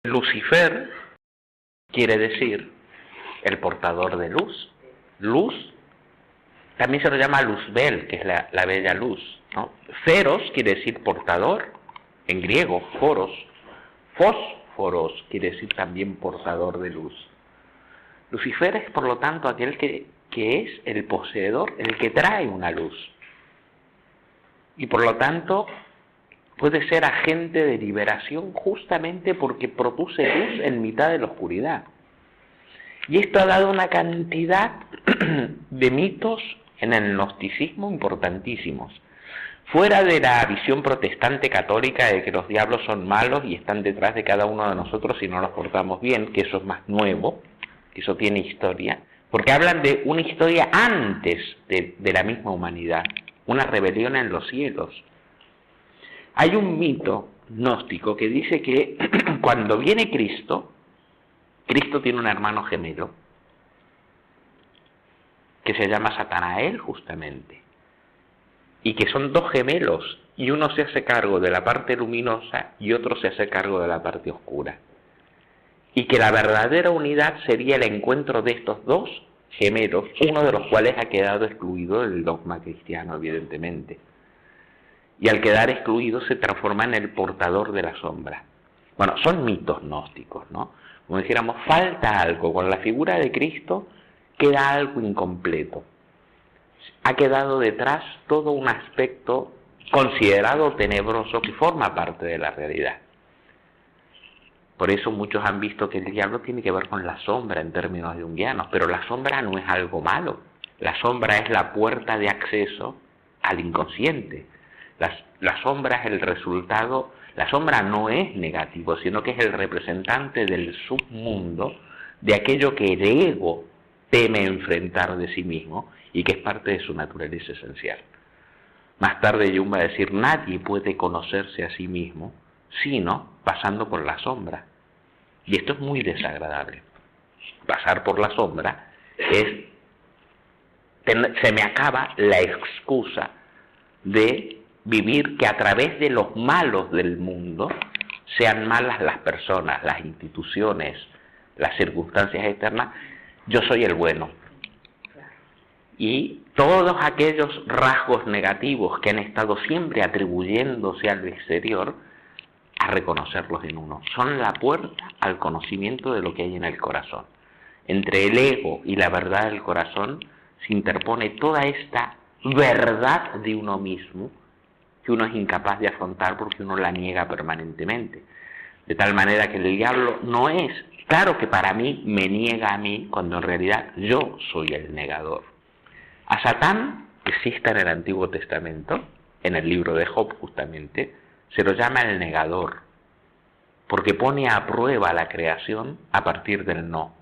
Lucifer quiere decir el portador de luz. Luz, también se lo llama Luzbel, que es la bella luz, ¿no? Feros quiere decir portador, en griego, foros. Fósforos quiere decir también portador de luz. Lucifer es, por lo tanto, aquel que es el poseedor, el que trae una luz. Y por lo tanto, puede ser agente de liberación justamente porque produce luz en mitad de la oscuridad. Y esto ha dado una cantidad de mitos en el gnosticismo importantísimos. Fuera de la visión protestante católica de que los diablos son malos y están detrás de cada uno de nosotros si no nos portamos bien, que eso es más nuevo, que eso tiene historia, porque hablan de una historia antes de la misma humanidad, una rebelión en los cielos. Hay un mito gnóstico que dice que cuando viene Cristo, Cristo tiene un hermano gemelo, que se llama Satanael justamente, y que son dos gemelos, y uno se hace cargo de la parte luminosa y otro se hace cargo de la parte oscura. Y que la verdadera unidad sería el encuentro de estos dos gemelos, uno de los cuales ha quedado excluido del dogma cristiano, evidentemente. Y al quedar excluido se transforma en el portador de la sombra. Bueno, son mitos gnósticos, ¿no? Como dijéramos, falta algo. Con la figura de Cristo queda algo incompleto. Ha quedado detrás todo un aspecto considerado tenebroso que forma parte de la realidad. Por eso muchos han visto que el diablo tiene que ver con la sombra en términos junguianos, pero la sombra no es algo malo. La sombra es la puerta de acceso al inconsciente. La sombra es el resultado, la sombra no es negativo, sino que es el representante del submundo, de aquello que el ego teme enfrentar de sí mismo y que es parte de su naturaleza esencial. Más tarde Jung va a decir, nadie puede conocerse a sí mismo, sino pasando por la sombra. Y esto es muy desagradable. Pasar por la sombra es, se me acaba la excusa de vivir que a través de los malos del mundo sean malas las personas, las instituciones, las circunstancias externas, yo soy el bueno. Y todos aquellos rasgos negativos que han estado siempre atribuyéndose al exterior, a reconocerlos en uno. Son la puerta al conocimiento de lo que hay en el corazón. Entre el ego y la verdad del corazón se interpone toda esta verdad de uno mismo que uno es incapaz de afrontar porque uno la niega permanentemente. De tal manera que el diablo no es, claro que para mí me niega a mí, cuando en realidad yo soy el negador. A Satán, que existe en el Antiguo Testamento, en el libro de Job justamente, se lo llama el negador, porque pone a prueba la creación a partir del no.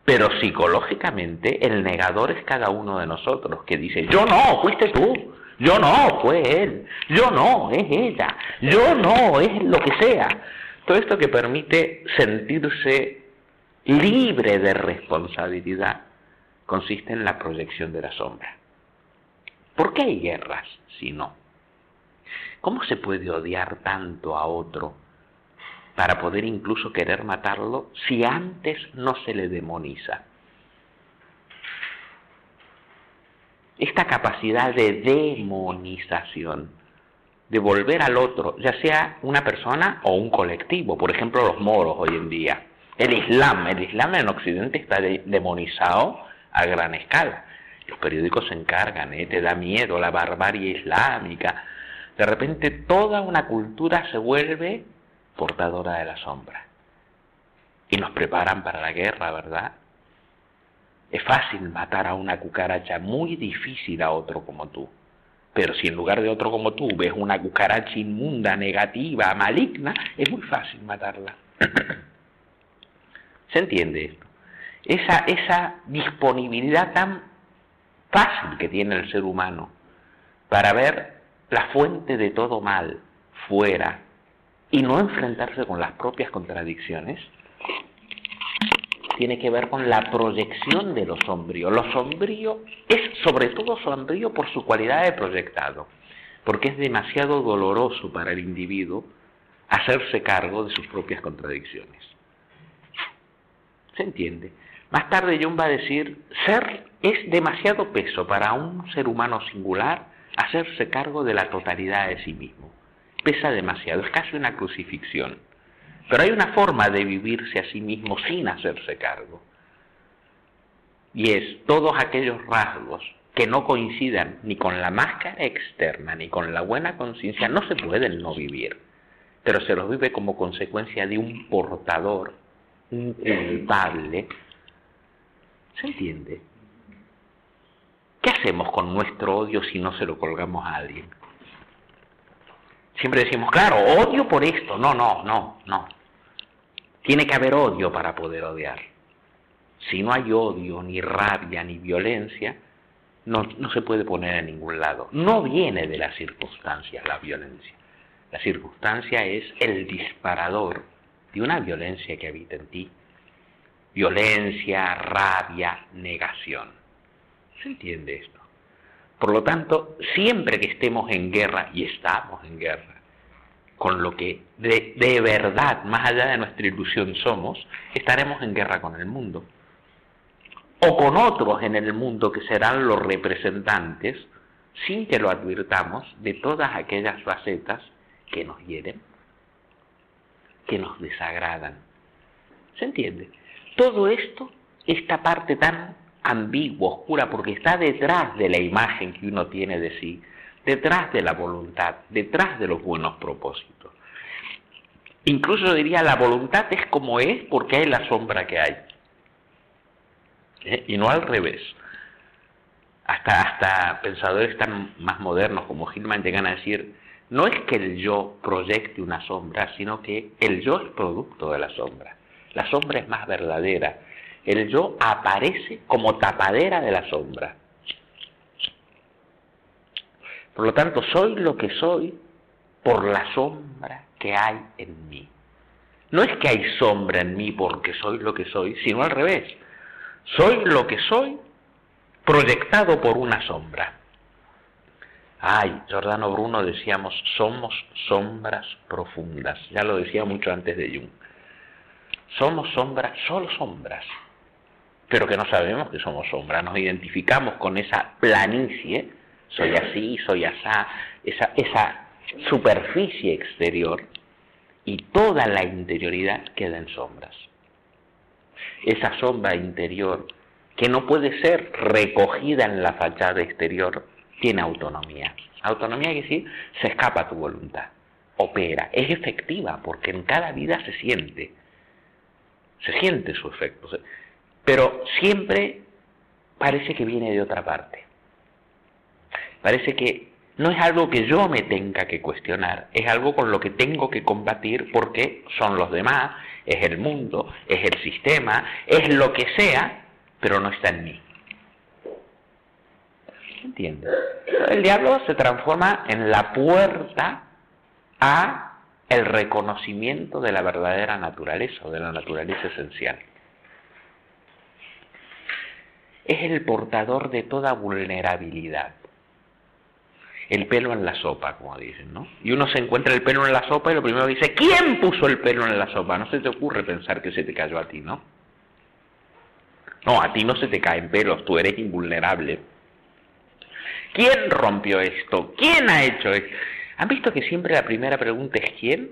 Pero psicológicamente el negador es cada uno de nosotros, que dice, yo no, fuiste tú, yo no, fue él, yo no, es ella, yo no, es lo que sea. Todo esto que permite sentirse libre de responsabilidad consiste en la proyección de la sombra. ¿Por qué hay guerras si no? ¿Cómo se puede odiar tanto a otro para poder incluso querer matarlo si antes no se le demoniza? Esta capacidad de demonización, de volver al otro, ya sea una persona o un colectivo, por ejemplo los moros hoy en día, el Islam en Occidente está demonizado a gran escala. Los periódicos se encargan, te da miedo la barbarie islámica. De repente toda una cultura se vuelve portadora de la sombra. Y nos preparan para la guerra, ¿verdad? Es fácil matar a una cucaracha, muy difícil a otro como tú. Pero si en lugar de otro como tú ves una cucaracha inmunda, negativa, maligna, es muy fácil matarla. ¿Se entiende esto? Esa disponibilidad tan fácil que tiene el ser humano para ver la fuente de todo mal fuera y no enfrentarse con las propias contradicciones, tiene que ver con la proyección de lo sombrío. Lo sombrío es sobre todo sombrío por su cualidad de proyectado, porque es demasiado doloroso para el individuo hacerse cargo de sus propias contradicciones. ¿Se entiende? Más tarde Jung va a decir, es demasiado peso para un ser humano singular hacerse cargo de la totalidad de sí mismo. Pesa demasiado, es casi una crucifixión. Pero hay una forma de vivirse a sí mismo sin hacerse cargo. Y es todos aquellos rasgos que no coincidan ni con la máscara externa ni con la buena conciencia, no se pueden no vivir, pero se los vive como consecuencia de un portador, un culpable. ¿Se entiende? ¿Qué hacemos con nuestro odio si no se lo colgamos a alguien? Siempre decimos, claro, odio por esto. No. Tiene que haber odio para poder odiar. Si no hay odio, ni rabia, ni violencia, no se puede poner en ningún lado. No viene de las circunstancias la violencia. La circunstancia es el disparador de una violencia que habita en ti. Violencia, rabia, negación. ¿Se entiende esto? Por lo tanto, siempre que estemos en guerra, y estamos en guerra, con lo que de verdad, más allá de nuestra ilusión somos, estaremos en guerra con el mundo. O con otros en el mundo que serán los representantes, sin que lo advirtamos, de todas aquellas facetas que nos hieren, que nos desagradan. ¿Se entiende? Todo esto, esta parte tan ambigua, oscura, porque está detrás de la imagen que uno tiene de sí, detrás de la voluntad, detrás de los buenos propósitos. Incluso diría, la voluntad es como es porque hay la sombra que hay. Y no al revés. Hasta pensadores tan más modernos como Hillman llegan a decir, no es que el yo proyecte una sombra, sino que el yo es producto de la sombra. La sombra es más verdadera. El yo aparece como tapadera de la sombra. Por lo tanto, soy lo que soy por la sombra que hay en mí. No es que hay sombra en mí porque soy lo que soy, sino al revés. Soy lo que soy proyectado por una sombra. Giordano Bruno decíamos, somos sombras profundas. Ya lo decía mucho antes de Jung. Somos sombras, solo sombras, pero que no sabemos que somos sombras. Nos identificamos con esa planicie, soy así, soy asá, esa superficie exterior, y toda la interioridad queda en sombras. Esa sombra interior, que no puede ser recogida en la fachada exterior, tiene autonomía. Autonomía quiere decir, se escapa a tu voluntad, opera, es efectiva, porque en cada vida se siente su efecto, pero siempre parece que viene de otra parte. Parece que no es algo que yo me tenga que cuestionar, es algo con lo que tengo que combatir porque son los demás, es el mundo, es el sistema, es lo que sea, pero no está en mí. ¿Entiendes? El diablo se transforma en la puerta a el reconocimiento de la verdadera naturaleza o de la naturaleza esencial. Es el portador de toda vulnerabilidad. El pelo en la sopa, como dicen, ¿no? Y uno se encuentra el pelo en la sopa y lo primero dice, ¿quién puso el pelo en la sopa? No se te ocurre pensar que se te cayó a ti, ¿no? No, a ti no se te caen pelos, tú eres invulnerable. ¿Quién rompió esto? ¿Quién ha hecho esto? ¿Han visto que siempre la primera pregunta es quién?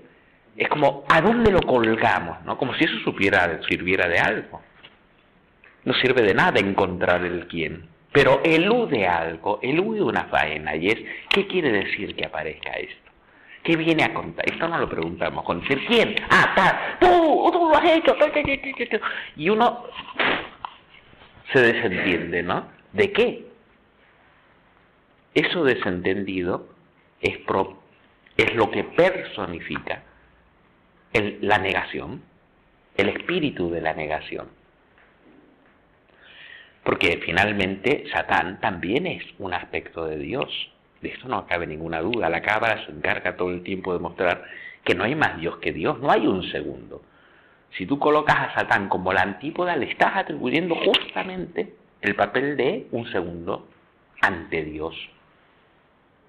Es como, ¿a dónde lo colgamos? ¿No? Como si eso sirviera de algo. No sirve de nada encontrar el quién. Pero elude algo, elude una faena, y es, ¿qué quiere decir que aparezca esto? ¿Qué viene a contar? Esto no lo preguntamos, con decir, ¿quién? Tú lo has hecho. Y uno se desentiende, ¿no? ¿De qué? Eso desentendido es lo que personifica la negación, el espíritu de la negación. Porque finalmente Satán también es un aspecto de Dios. De esto no cabe ninguna duda. La Cábala se encarga todo el tiempo de mostrar que no hay más Dios que Dios, no hay un segundo. Si tú colocas a Satán como la antípoda, le estás atribuyendo justamente el papel de un segundo ante Dios.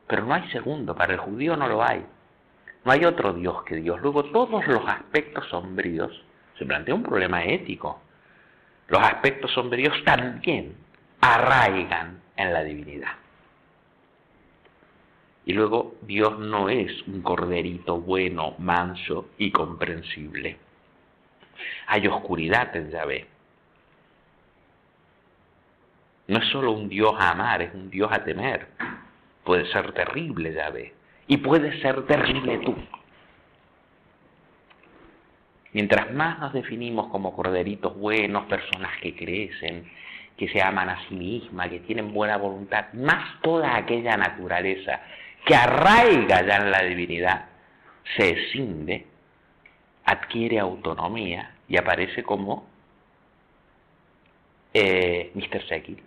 Pero no hay segundo, para el judío no lo hay. No hay otro Dios que Dios. Luego, todos los aspectos sombríos, se plantea un problema ético. Los aspectos sombríos también arraigan en la divinidad. Y luego, Dios no es un corderito bueno, manso y comprensible. Hay oscuridad en Yahvé. No es solo un Dios a amar, es un Dios a temer. Puede ser terrible Yahvé. Y puede ser terrible tú. Mientras más nos definimos como corderitos buenos, personas que crecen, que se aman a sí mismas, que tienen buena voluntad, más toda aquella naturaleza que arraiga ya en la divinidad se escinde, adquiere autonomía y aparece como Mr. Jekyll.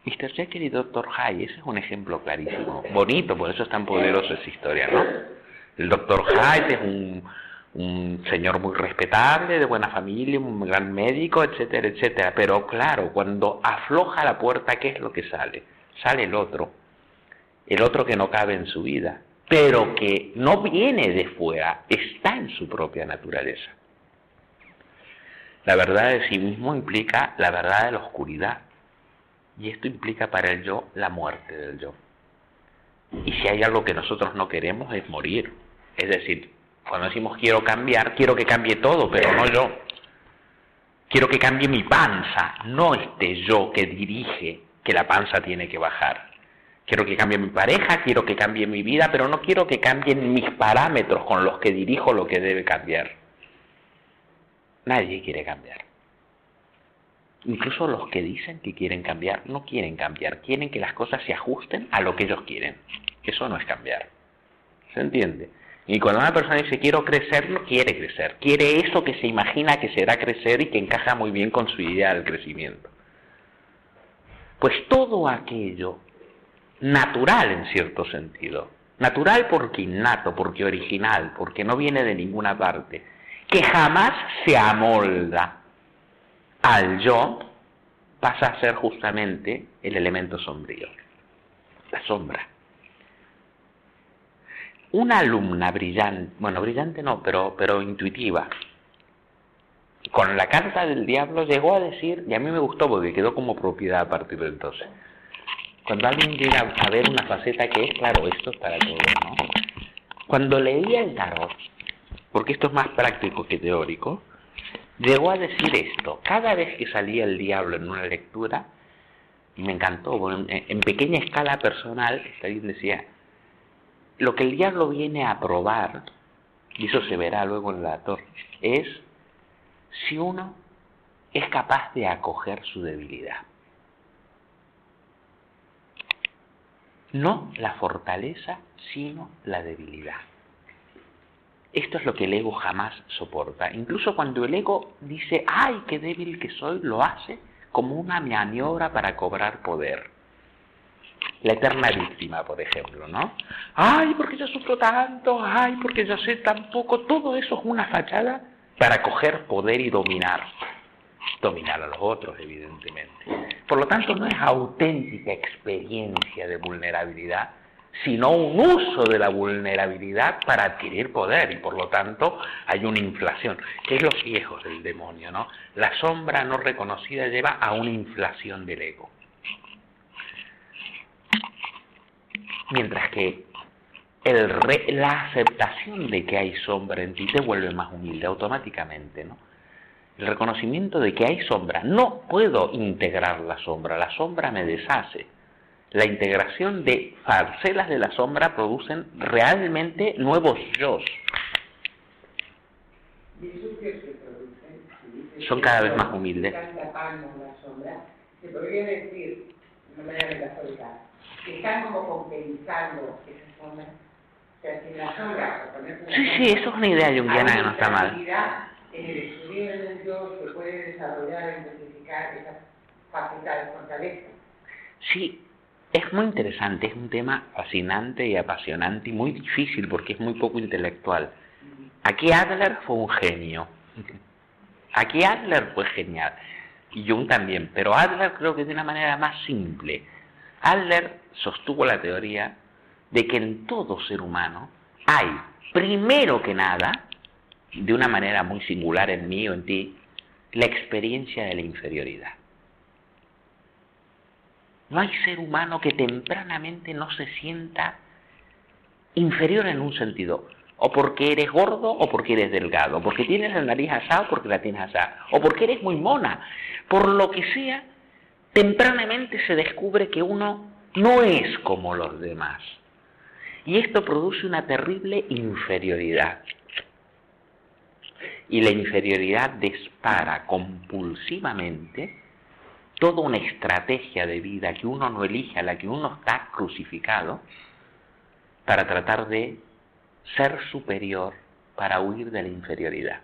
Mr. Jekyll y Dr. Hyde, ese es un ejemplo clarísimo. Bonito, por eso es tan poderosa esa historia, ¿no? El Dr. Hyde es un señor muy respetable, de buena familia, un gran médico, etcétera, etcétera. Pero claro, cuando afloja la puerta, ¿qué es lo que sale? Sale el otro que no cabe en su vida, pero que no viene de fuera, está en su propia naturaleza. La verdad de sí mismo implica la verdad de la oscuridad. Y esto implica para el yo la muerte del yo. Y si hay algo que nosotros no queremos es morir. Es decir, cuando decimos quiero cambiar, quiero que cambie todo, pero no yo. Quiero que cambie mi panza, no este yo que dirige que la panza tiene que bajar. Quiero que cambie mi pareja, quiero que cambie mi vida, pero no quiero que cambien mis parámetros con los que dirijo lo que debe cambiar. Nadie quiere cambiar. Incluso los que dicen que quieren cambiar, no quieren cambiar, quieren que las cosas se ajusten a lo que ellos quieren. Eso no es cambiar. ¿Se entiende? Y cuando una persona dice quiero crecer, no quiere crecer. Quiere eso que se imagina que será crecer y que encaja muy bien con su idea del crecimiento. Pues todo aquello natural en cierto sentido, natural porque innato, porque original, porque no viene de ninguna parte, que jamás se amolda al yo, pasa a ser justamente el elemento sombrío, la sombra. Una alumna brillante, bueno, brillante no, pero intuitiva, con la carta del diablo llegó a decir, y a mí me gustó porque quedó como propiedad a partir de entonces, cuando alguien llega a ver una faceta que es, claro, esto es para todos, ¿no? Cuando leía el tarot, porque esto es más práctico que teórico, llegó a decir esto, cada vez que salía el diablo en una lectura, y me encantó, bueno, en pequeña escala personal, alguien decía, lo que el diablo viene a probar, y eso se verá luego en la torre, es si uno es capaz de acoger su debilidad. No la fortaleza, sino la debilidad. Esto es lo que el ego jamás soporta. Incluso cuando el ego dice, ¡ay, qué débil que soy!, lo hace como una maniobra para cobrar poder. La eterna víctima, por ejemplo, ¿no? ¡Ay, porque yo sufro tanto! ¡Ay, porque yo sé tan poco! Todo eso es una fachada para coger poder y dominar. Dominar a los otros, evidentemente. Por lo tanto, no es auténtica experiencia de vulnerabilidad, sino un uso de la vulnerabilidad para adquirir poder, y por lo tanto hay una inflación, que es los viejos del demonio, ¿no? La sombra no reconocida lleva a una inflación del ego. Mientras que la aceptación de que hay sombra en ti te vuelve más humilde automáticamente, ¿no? El reconocimiento de que hay sombra, no puedo integrar la sombra me deshace. La integración de parcelas de la sombra producen realmente nuevos yos. ¿Y esos que se producen? Son cada vez más humildes. Están tapando la sombra. Se podría decir, de una manera metafórica, que están como compensando esa sombra. O sea, si la sombra, por poner una Sí, eso es una idea junguiana que no está mal. En el estudio del yo se puede desarrollar, intensificar esa faceta de fortaleza. Sí, es muy interesante, es un tema fascinante y apasionante y muy difícil porque es muy poco intelectual. Aquí Adler fue un genio. Aquí Adler fue genial. Y Jung también, pero Adler creo que de una manera más simple. Adler sostuvo la teoría de que en todo ser humano hay, primero que nada, de una manera muy singular en mí o en ti, la experiencia de la inferioridad. No hay ser humano que tempranamente no se sienta inferior en un sentido, o porque eres gordo o porque eres delgado, o porque tienes la nariz asada o porque la tienes asada, o porque eres muy mona, por lo que sea, tempranamente se descubre que uno no es como los demás. Y esto produce una terrible inferioridad. Y la inferioridad dispara compulsivamente toda una estrategia de vida que uno no elige, a la que uno está crucificado, para tratar de ser superior, para huir de la inferioridad.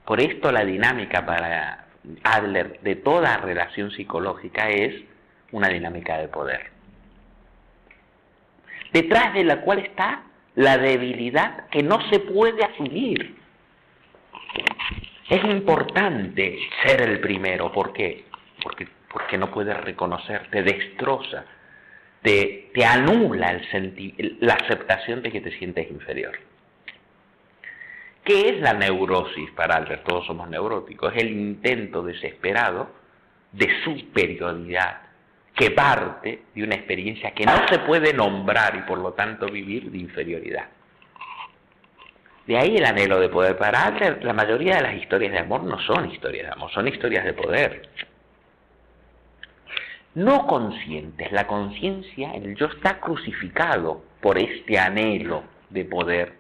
Por esto la dinámica para Adler de toda relación psicológica es una dinámica de poder, detrás de la cual está la debilidad que no se puede asumir. Es importante ser el primero. ¿Por qué? Porque no puedes reconocer, te destroza, te anula la aceptación de que te sientes inferior. ¿Qué es la neurosis para Adler? Todos somos neuróticos. Es el intento desesperado de superioridad que parte de una experiencia que no se puede nombrar y por lo tanto vivir de inferioridad. De ahí el anhelo de poder. Para Adler, la mayoría de las historias de amor no son historias de amor, son historias de poder. No conscientes, la conciencia, el yo está crucificado por este anhelo de poder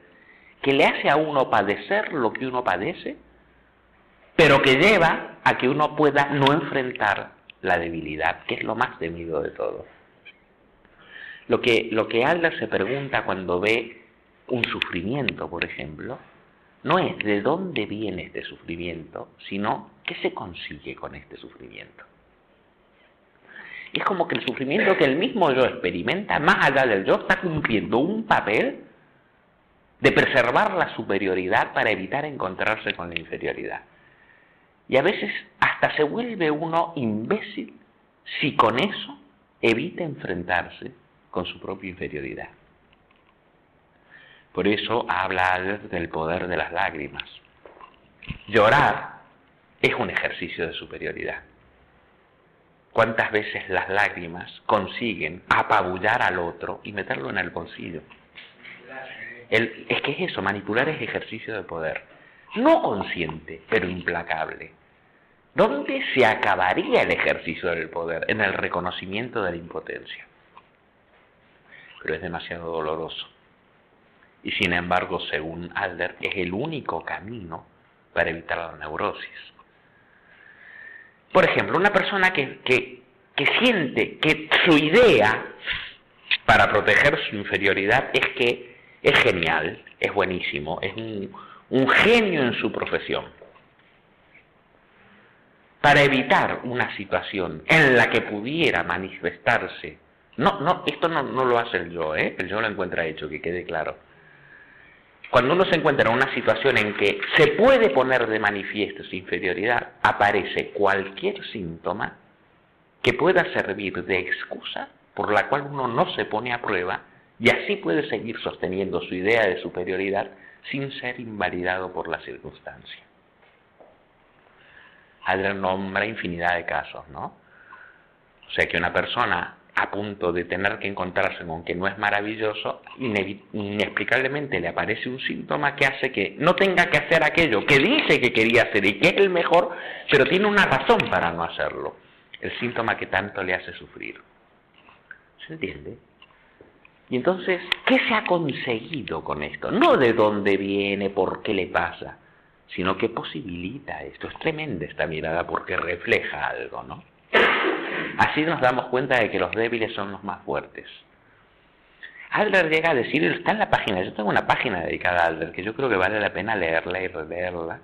que le hace a uno padecer lo que uno padece, pero que lleva a que uno pueda no enfrentar la debilidad, que es lo más temido de todo. Lo que Adler se pregunta cuando ve un sufrimiento, por ejemplo, no es de dónde viene este sufrimiento, sino qué se consigue con este sufrimiento. Es como que el sufrimiento que el mismo yo experimenta, más allá del yo, está cumpliendo un papel de preservar la superioridad para evitar encontrarse con la inferioridad. Y a veces hasta se vuelve uno imbécil si con eso evita enfrentarse con su propia inferioridad. Por eso habla Adler del poder de las lágrimas. Llorar es un ejercicio de superioridad. ¿Cuántas veces las lágrimas consiguen apabullar al otro y meterlo en el bolsillo? Es que es eso, manipular es ejercicio de poder. No consciente, pero implacable. ¿Dónde se acabaría el ejercicio del poder? En el reconocimiento de la impotencia. Pero es demasiado doloroso. Y sin embargo, según Adler, es el único camino para evitar la neurosis. Por ejemplo, una persona que siente que su idea para proteger su inferioridad es que es genial, es buenísimo, es un genio en su profesión. Para evitar una situación en la que pudiera manifestarse, esto no lo hace el yo, el yo lo encuentra hecho, que quede claro. Cuando uno se encuentra en una situación en que se puede poner de manifiesto su inferioridad, aparece cualquier síntoma que pueda servir de excusa por la cual uno no se pone a prueba y así puede seguir sosteniendo su idea de superioridad sin ser invalidado por la circunstancia. Adler nombra infinidad de casos, ¿no? O sea que una persona a punto de tener que encontrarse con que no es maravilloso, inexplicablemente le aparece un síntoma que hace que no tenga que hacer aquello que dice que quería hacer y que es el mejor, pero tiene una razón para no hacerlo. El síntoma que tanto le hace sufrir. ¿Se entiende? Y entonces, ¿qué se ha conseguido con esto? No de dónde viene, por qué le pasa, sino que posibilita esto. Es tremenda esta mirada porque refleja algo, ¿no? Así nos damos cuenta de que los débiles son los más fuertes. Adler llega a decir, está en la página, yo tengo una página dedicada a Adler, que yo creo que vale la pena leerla y releerla,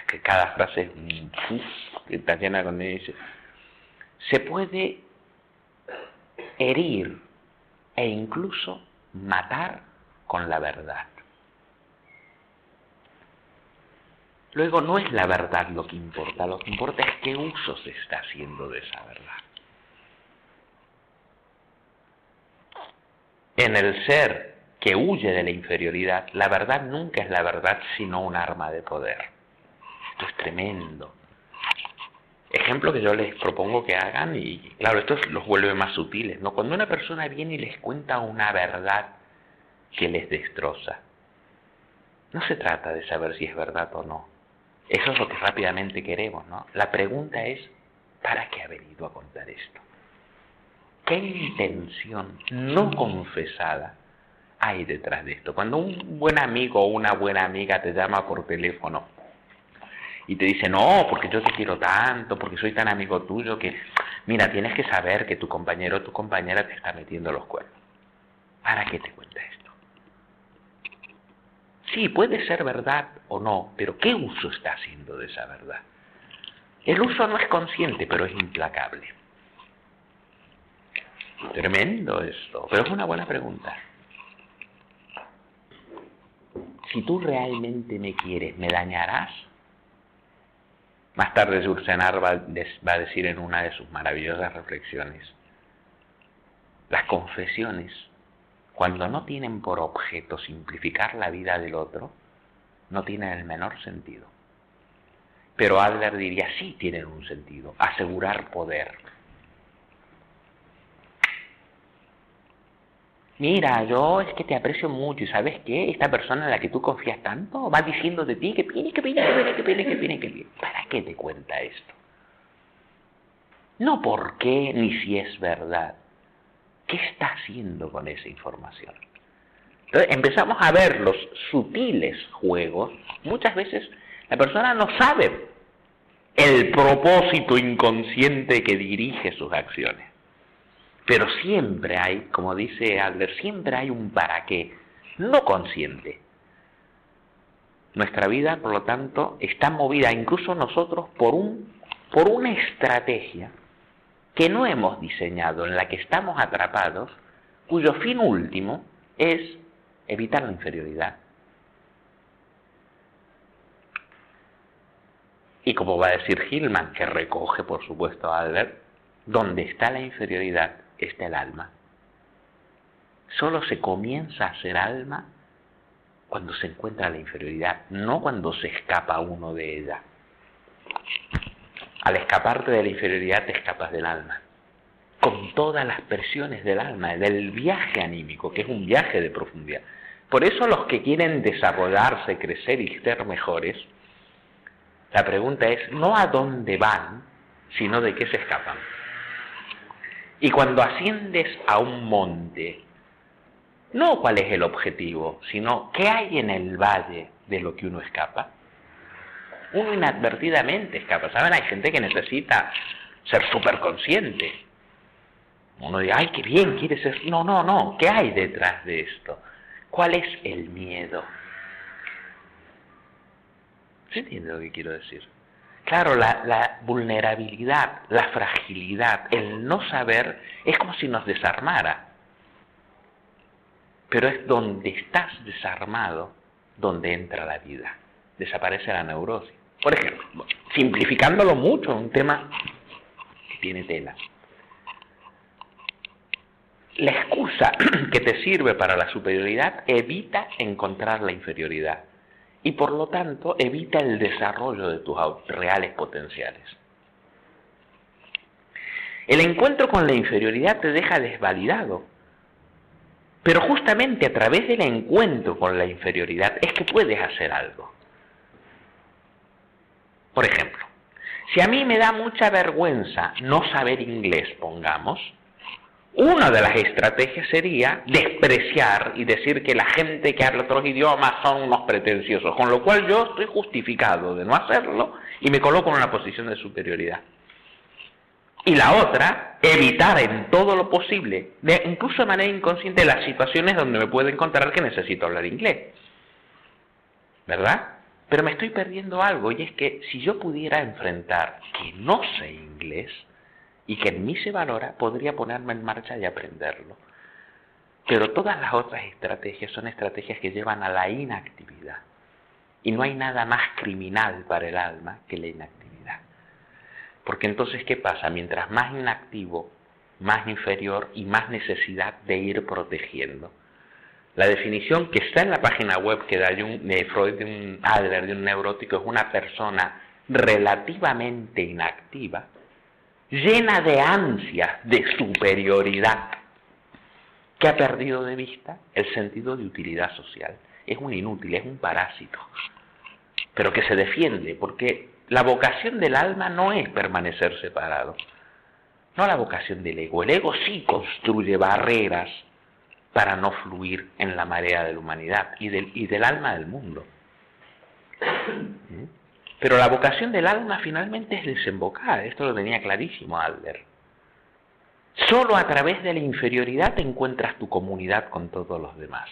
que cada frase está llena con dice, se puede herir e incluso matar con la verdad. Luego no es la verdad lo que importa es qué uso se está haciendo de esa verdad. En el ser que huye de la inferioridad, la verdad nunca es la verdad sino un arma de poder. Esto es tremendo. Ejemplo que yo les propongo que hagan, y claro, esto los vuelve más sutiles, ¿no? Cuando una persona viene y les cuenta una verdad que les destroza, no se trata de saber si es verdad o no. Eso es lo que rápidamente queremos, ¿no? La pregunta es, ¿para qué ha venido a contar esto? ¿Qué intención no confesada hay detrás de esto? Cuando un buen amigo o una buena amiga te llama por teléfono y te dice, no, porque yo te quiero tanto, porque soy tan amigo tuyo que, mira, tienes que saber que tu compañero o tu compañera te está metiendo los cuernos. ¿Para qué te cuenta esto? Sí, puede ser verdad o no, pero ¿qué uso está haciendo de esa verdad? El uso no es consciente, pero es implacable. Tremendo esto, pero es una buena pregunta. Si tú realmente me quieres, ¿me dañarás? Más tarde Yourcenar va a decir en una de sus maravillosas reflexiones, las confesiones, cuando no tienen por objeto simplificar la vida del otro, no tienen el menor sentido. Pero Adler diría, sí tienen un sentido, asegurar poder. Mira, yo es que te aprecio mucho y ¿sabes qué? Esta persona en la que tú confías tanto va diciendo de ti que viene. ¿Para qué te cuenta esto? No por qué ni si es verdad. ¿Qué está haciendo con esa información? Entonces empezamos a ver los sutiles juegos. Muchas veces la persona no sabe el propósito inconsciente que dirige sus acciones. Pero siempre hay, como dice Adler, siempre hay un para qué, no consciente. Nuestra vida, por lo tanto, está movida, incluso nosotros, por una estrategia que no hemos diseñado, en la que estamos atrapados, cuyo fin último es evitar la inferioridad. Y como va a decir Hillman, que recoge, por supuesto, a Adler, donde está la inferioridad, está el alma. Solo se comienza a ser alma cuando se encuentra la inferioridad, no cuando se escapa uno de ella. Al escaparte de la inferioridad te escapas del alma, con todas las presiones del alma, del viaje anímico, que es un viaje de profundidad. Por eso los que quieren desarrollarse, crecer y ser mejores, la pregunta es no a dónde van, sino de qué se escapan. Y cuando asciendes a un monte, no cuál es el objetivo, sino qué hay en el valle de lo que uno escapa. Uno inadvertidamente escapa. ¿Saben? Hay gente que necesita ser súper consciente. Uno dice, ay, qué bien, quiere ser... No. ¿Qué hay detrás de esto? ¿Cuál es el miedo? ¿Se entiende lo que quiero decir? Claro, la vulnerabilidad, la fragilidad, el no saber, es como si nos desarmara. Pero es donde estás desarmado, donde entra la vida. Desaparece la neurosis. Por ejemplo, simplificándolo mucho, un tema que tiene tela. La excusa que te sirve para la superioridad evita encontrar la inferioridad. Y por lo tanto evita el desarrollo de tus reales potenciales. El encuentro con la inferioridad te deja desvalidado, pero justamente a través del encuentro con la inferioridad es que puedes hacer algo. Por ejemplo, si a mí me da mucha vergüenza no saber inglés, pongamos, una de las estrategias sería despreciar y decir que la gente que habla otros idiomas son unos pretenciosos, con lo cual yo estoy justificado de no hacerlo y me coloco en una posición de superioridad. Y la otra, evitar en todo lo posible, incluso de manera inconsciente, las situaciones donde me puedo encontrar que necesito hablar inglés. ¿Verdad? Pero me estoy perdiendo algo, y es que si yo pudiera enfrentar que no sé inglés, y que en mí se valora, podría ponerme en marcha y aprenderlo. Pero todas las otras estrategias son estrategias que llevan a la inactividad. Y no hay nada más criminal para el alma que la inactividad. Porque entonces, ¿qué pasa? Mientras más inactivo, más inferior y más necesidad de ir protegiendo. La definición que está en la página web que da de Freud, de un Adler, de un neurótico, es una persona relativamente inactiva, llena de ansias de superioridad, que ha perdido de vista el sentido de utilidad social. Es un inútil, es un parásito, pero que se defiende, porque la vocación del alma no es permanecer separado, no la vocación del ego. El ego sí construye barreras para no fluir en la marea de la humanidad y del alma del mundo. Pero la vocación del alma finalmente es desembocar, esto lo tenía clarísimo Adler. Solo a través de la inferioridad te encuentras tu comunidad con todos los demás.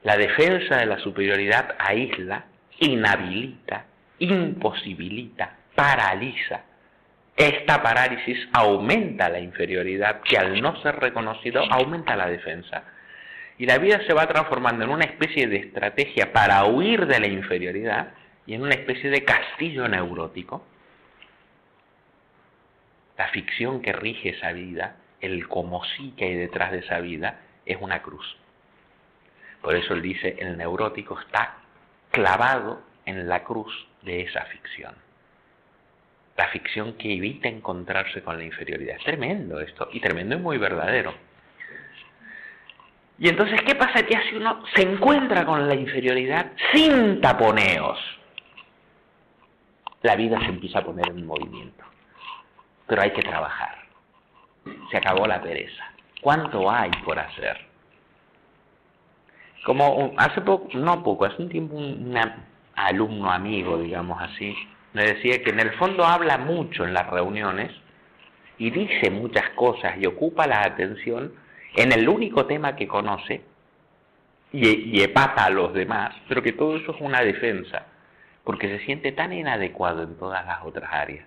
La defensa de la superioridad aísla, inhabilita, imposibilita, paraliza. Esta parálisis aumenta la inferioridad, que al no ser reconocido aumenta la defensa. Y la vida se va transformando en una especie de estrategia para huir de la inferioridad y en una especie de castillo neurótico. La ficción que rige esa vida, el como sí que hay detrás de esa vida, es una cruz. Por eso él dice, el neurótico está clavado en la cruz de esa ficción. La ficción que evita encontrarse con la inferioridad. Es tremendo esto, y tremendo y muy verdadero. Y entonces, ¿qué pasa si uno se encuentra con la inferioridad sin taponeos? La vida se empieza a poner en movimiento. Pero hay que trabajar. Se acabó la pereza. ¿Cuánto hay por hacer? Como hace un tiempo un alumno amigo, digamos así, me decía que en el fondo habla mucho en las reuniones y dice muchas cosas y ocupa la atención en el único tema que conoce y epata a los demás, pero que todo eso es una defensa, porque se siente tan inadecuado en todas las otras áreas.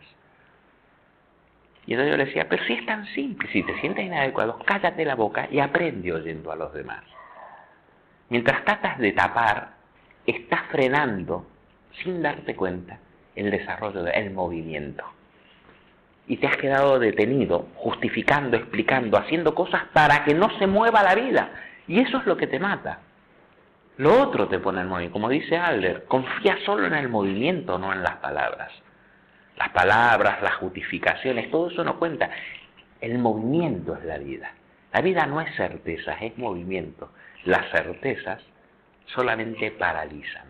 Y entonces yo le decía, pero si es tan simple, si te sientes inadecuado, cállate la boca y aprende oyendo a los demás. Mientras tratas de tapar, estás frenando, sin darte cuenta, el desarrollo del movimiento. Y te has quedado detenido, justificando, explicando, haciendo cosas para que no se mueva la vida. Y eso es lo que te mata. Lo otro te pone en movimiento. Como dice Adler, confía solo en el movimiento, no en las palabras. Las palabras, las justificaciones, todo eso no cuenta. El movimiento es la vida. La vida no es certezas, es movimiento. Las certezas solamente paralizan.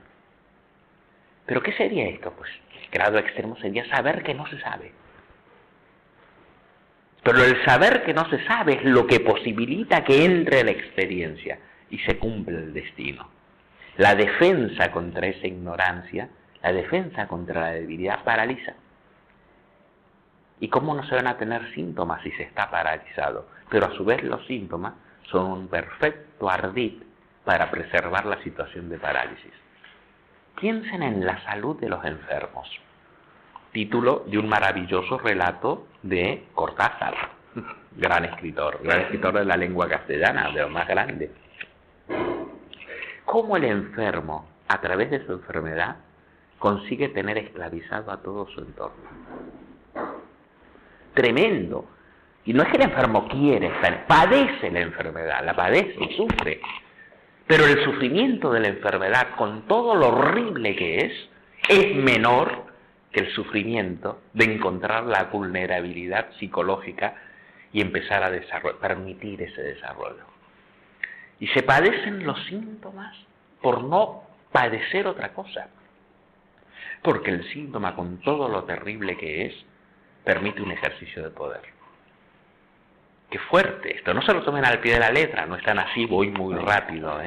¿Pero qué sería esto? Pues el grado extremo sería saber que no se sabe. Pero el saber que no se sabe es lo que posibilita que entre la experiencia y se cumple el destino. La defensa contra esa ignorancia, la defensa contra la debilidad paraliza. ¿Y cómo no se van a tener síntomas si se está paralizado? Pero a su vez los síntomas son un perfecto ardid para preservar la situación de parálisis. Piensen en la salud de los enfermos. Título de un maravilloso relato de Cortázar, gran escritor de la lengua castellana, de lo más grande. Cómo el enfermo, a través de su enfermedad, consigue tener esclavizado a todo su entorno. Tremendo. Y no es que el enfermo quiere estar, padece la enfermedad, la padece y sufre. Pero el sufrimiento de la enfermedad, con todo lo horrible que es menor que el sufrimiento de encontrar la vulnerabilidad psicológica y empezar a permitir ese desarrollo. Y se padecen los síntomas por no padecer otra cosa. Porque el síntoma, con todo lo terrible que es, permite un ejercicio de poder. Qué fuerte esto, no se lo tomen al pie de la letra, no es tan así, voy muy rápido,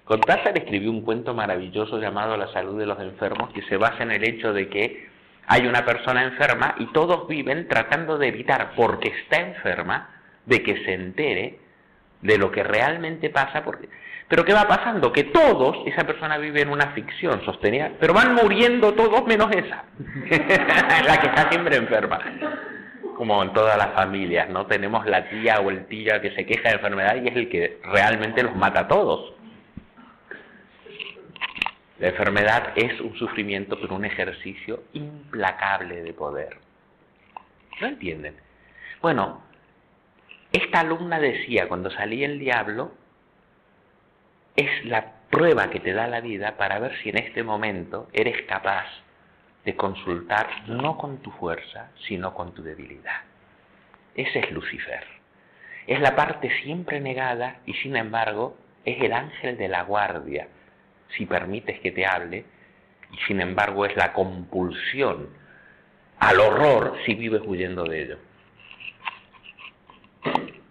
Cortázar escribió un cuento maravilloso llamado La salud de los enfermos, que se basa en el hecho de que hay una persona enferma y todos viven tratando de evitar, porque está enferma, de que se entere de lo que realmente pasa. Pero ¿qué va pasando? Que esa persona vive en una ficción sostenida, pero van muriendo todos menos esa, la que está siempre enferma. Como en todas las familias, ¿no? Tenemos la tía o el tío que se queja de enfermedad y es el que realmente los mata a todos. La enfermedad es un sufrimiento, pero un ejercicio implacable de poder. ¿Lo entienden? Bueno, esta alumna decía, cuando salía el diablo, es la prueba que te da la vida para ver si en este momento eres capaz de consultar no con tu fuerza, sino con tu debilidad. Ese es Lucifer. Es la parte siempre negada y sin embargo es el ángel de la guardia, si permites que te hable, y sin embargo es la compulsión al horror si vives huyendo de ello.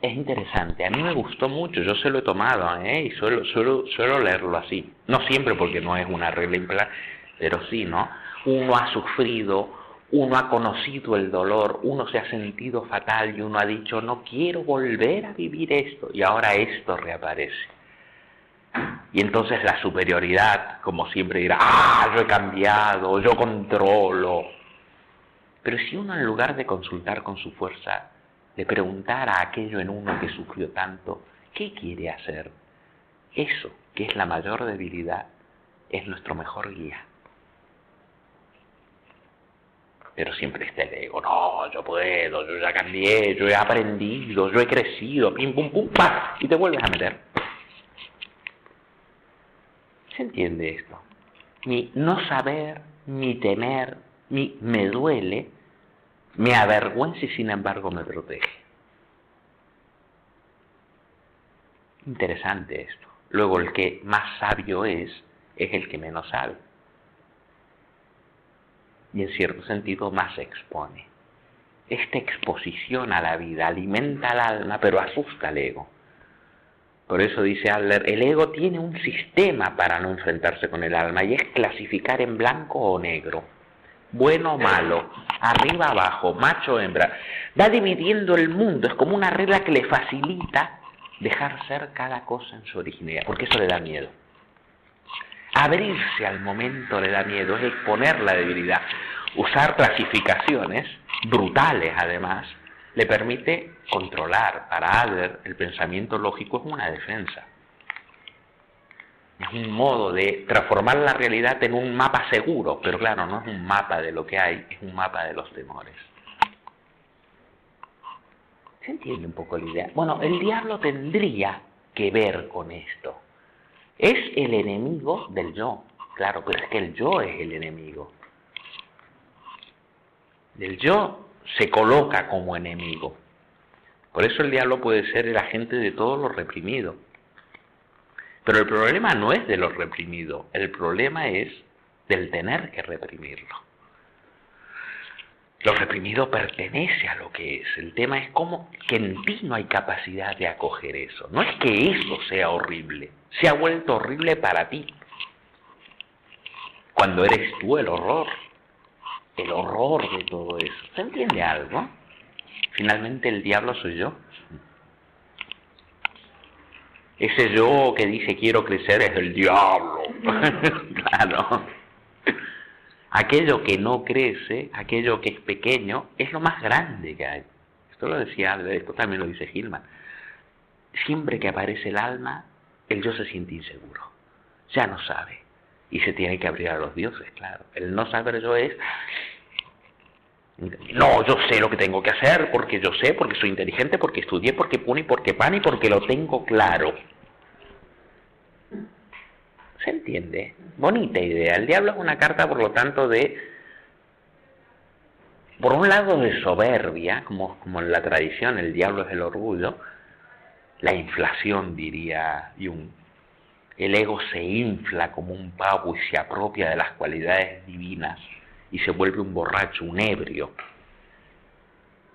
Es interesante, a mí me gustó mucho, yo se lo he tomado, y suelo leerlo así. No siempre porque no es una regla implantada, pero sí, ¿no? Uno ha sufrido, uno ha conocido el dolor, uno se ha sentido fatal y uno ha dicho, no quiero volver a vivir esto, y ahora esto reaparece. Y entonces la superioridad, como siempre dirá, yo he cambiado, yo controlo. Pero si uno en lugar de consultar con su fuerza, le preguntara a aquello en uno que sufrió tanto, ¿qué quiere hacer? Eso, que es la mayor debilidad, es nuestro mejor guía. Pero siempre está el ego, no, yo puedo, yo ya cambié, yo he aprendido, yo he crecido, pim, pum, pum, ¡pam! Y te vuelves a meter. ¿Se entiende esto? Mi no saber, mi temer, mi me duele, me avergüenza y sin embargo me protege. Interesante esto. Luego el que más sabio es el que menos sabe. Y en cierto sentido más se expone. Esta exposición a la vida alimenta al alma, pero asusta al ego. Por eso dice Adler, el ego tiene un sistema para no enfrentarse con el alma, y es clasificar en blanco o negro, bueno o malo, arriba abajo, macho o hembra. Va dividiendo el mundo, es como una regla que le facilita dejar ser cada cosa en su originalidad, porque eso le da miedo. Abrirse al momento le da miedo, es exponer la debilidad. Usar clasificaciones, brutales además, le permite controlar. Para Adler, el pensamiento lógico es una defensa. Es un modo de transformar la realidad en un mapa seguro, pero claro, no es un mapa de lo que hay, es un mapa de los temores. ¿Se entiende un poco la idea? Bueno, el diablo tendría que ver con esto. Es el enemigo del yo, claro, pero es que el yo es el enemigo. El yo se coloca como enemigo. Por eso el diablo puede ser el agente de todo lo reprimido. Pero el problema no es de lo reprimido, el problema es del tener que reprimirlo. Lo reprimido pertenece a lo que es. El tema es cómo que en ti no hay capacidad de acoger eso. No es que eso sea horrible, se ha vuelto horrible para ti. Cuando eres tú el horror de todo eso. ¿Se entiende algo? Finalmente el diablo soy yo. Ese yo que dice quiero crecer es el diablo. Claro. Aquello que no crece, aquello que es pequeño, es lo más grande que hay. Esto lo decía Adler, esto también lo dice Hillman. Siempre que aparece el alma, el yo se siente inseguro. Ya no sabe. Y se tiene que abrir a los dioses, claro. El no saber yo es... No, yo sé lo que tengo que hacer, porque yo sé, porque soy inteligente, porque estudié, porque puni, porque pan y porque lo tengo claro. ¿Se entiende? Bonita idea. El diablo es una carta, por lo tanto, por un lado de soberbia, como en la tradición, el diablo es el orgullo, la inflación, diría Jung. El ego se infla como un pavo y se apropia de las cualidades divinas y se vuelve un borracho, un ebrio,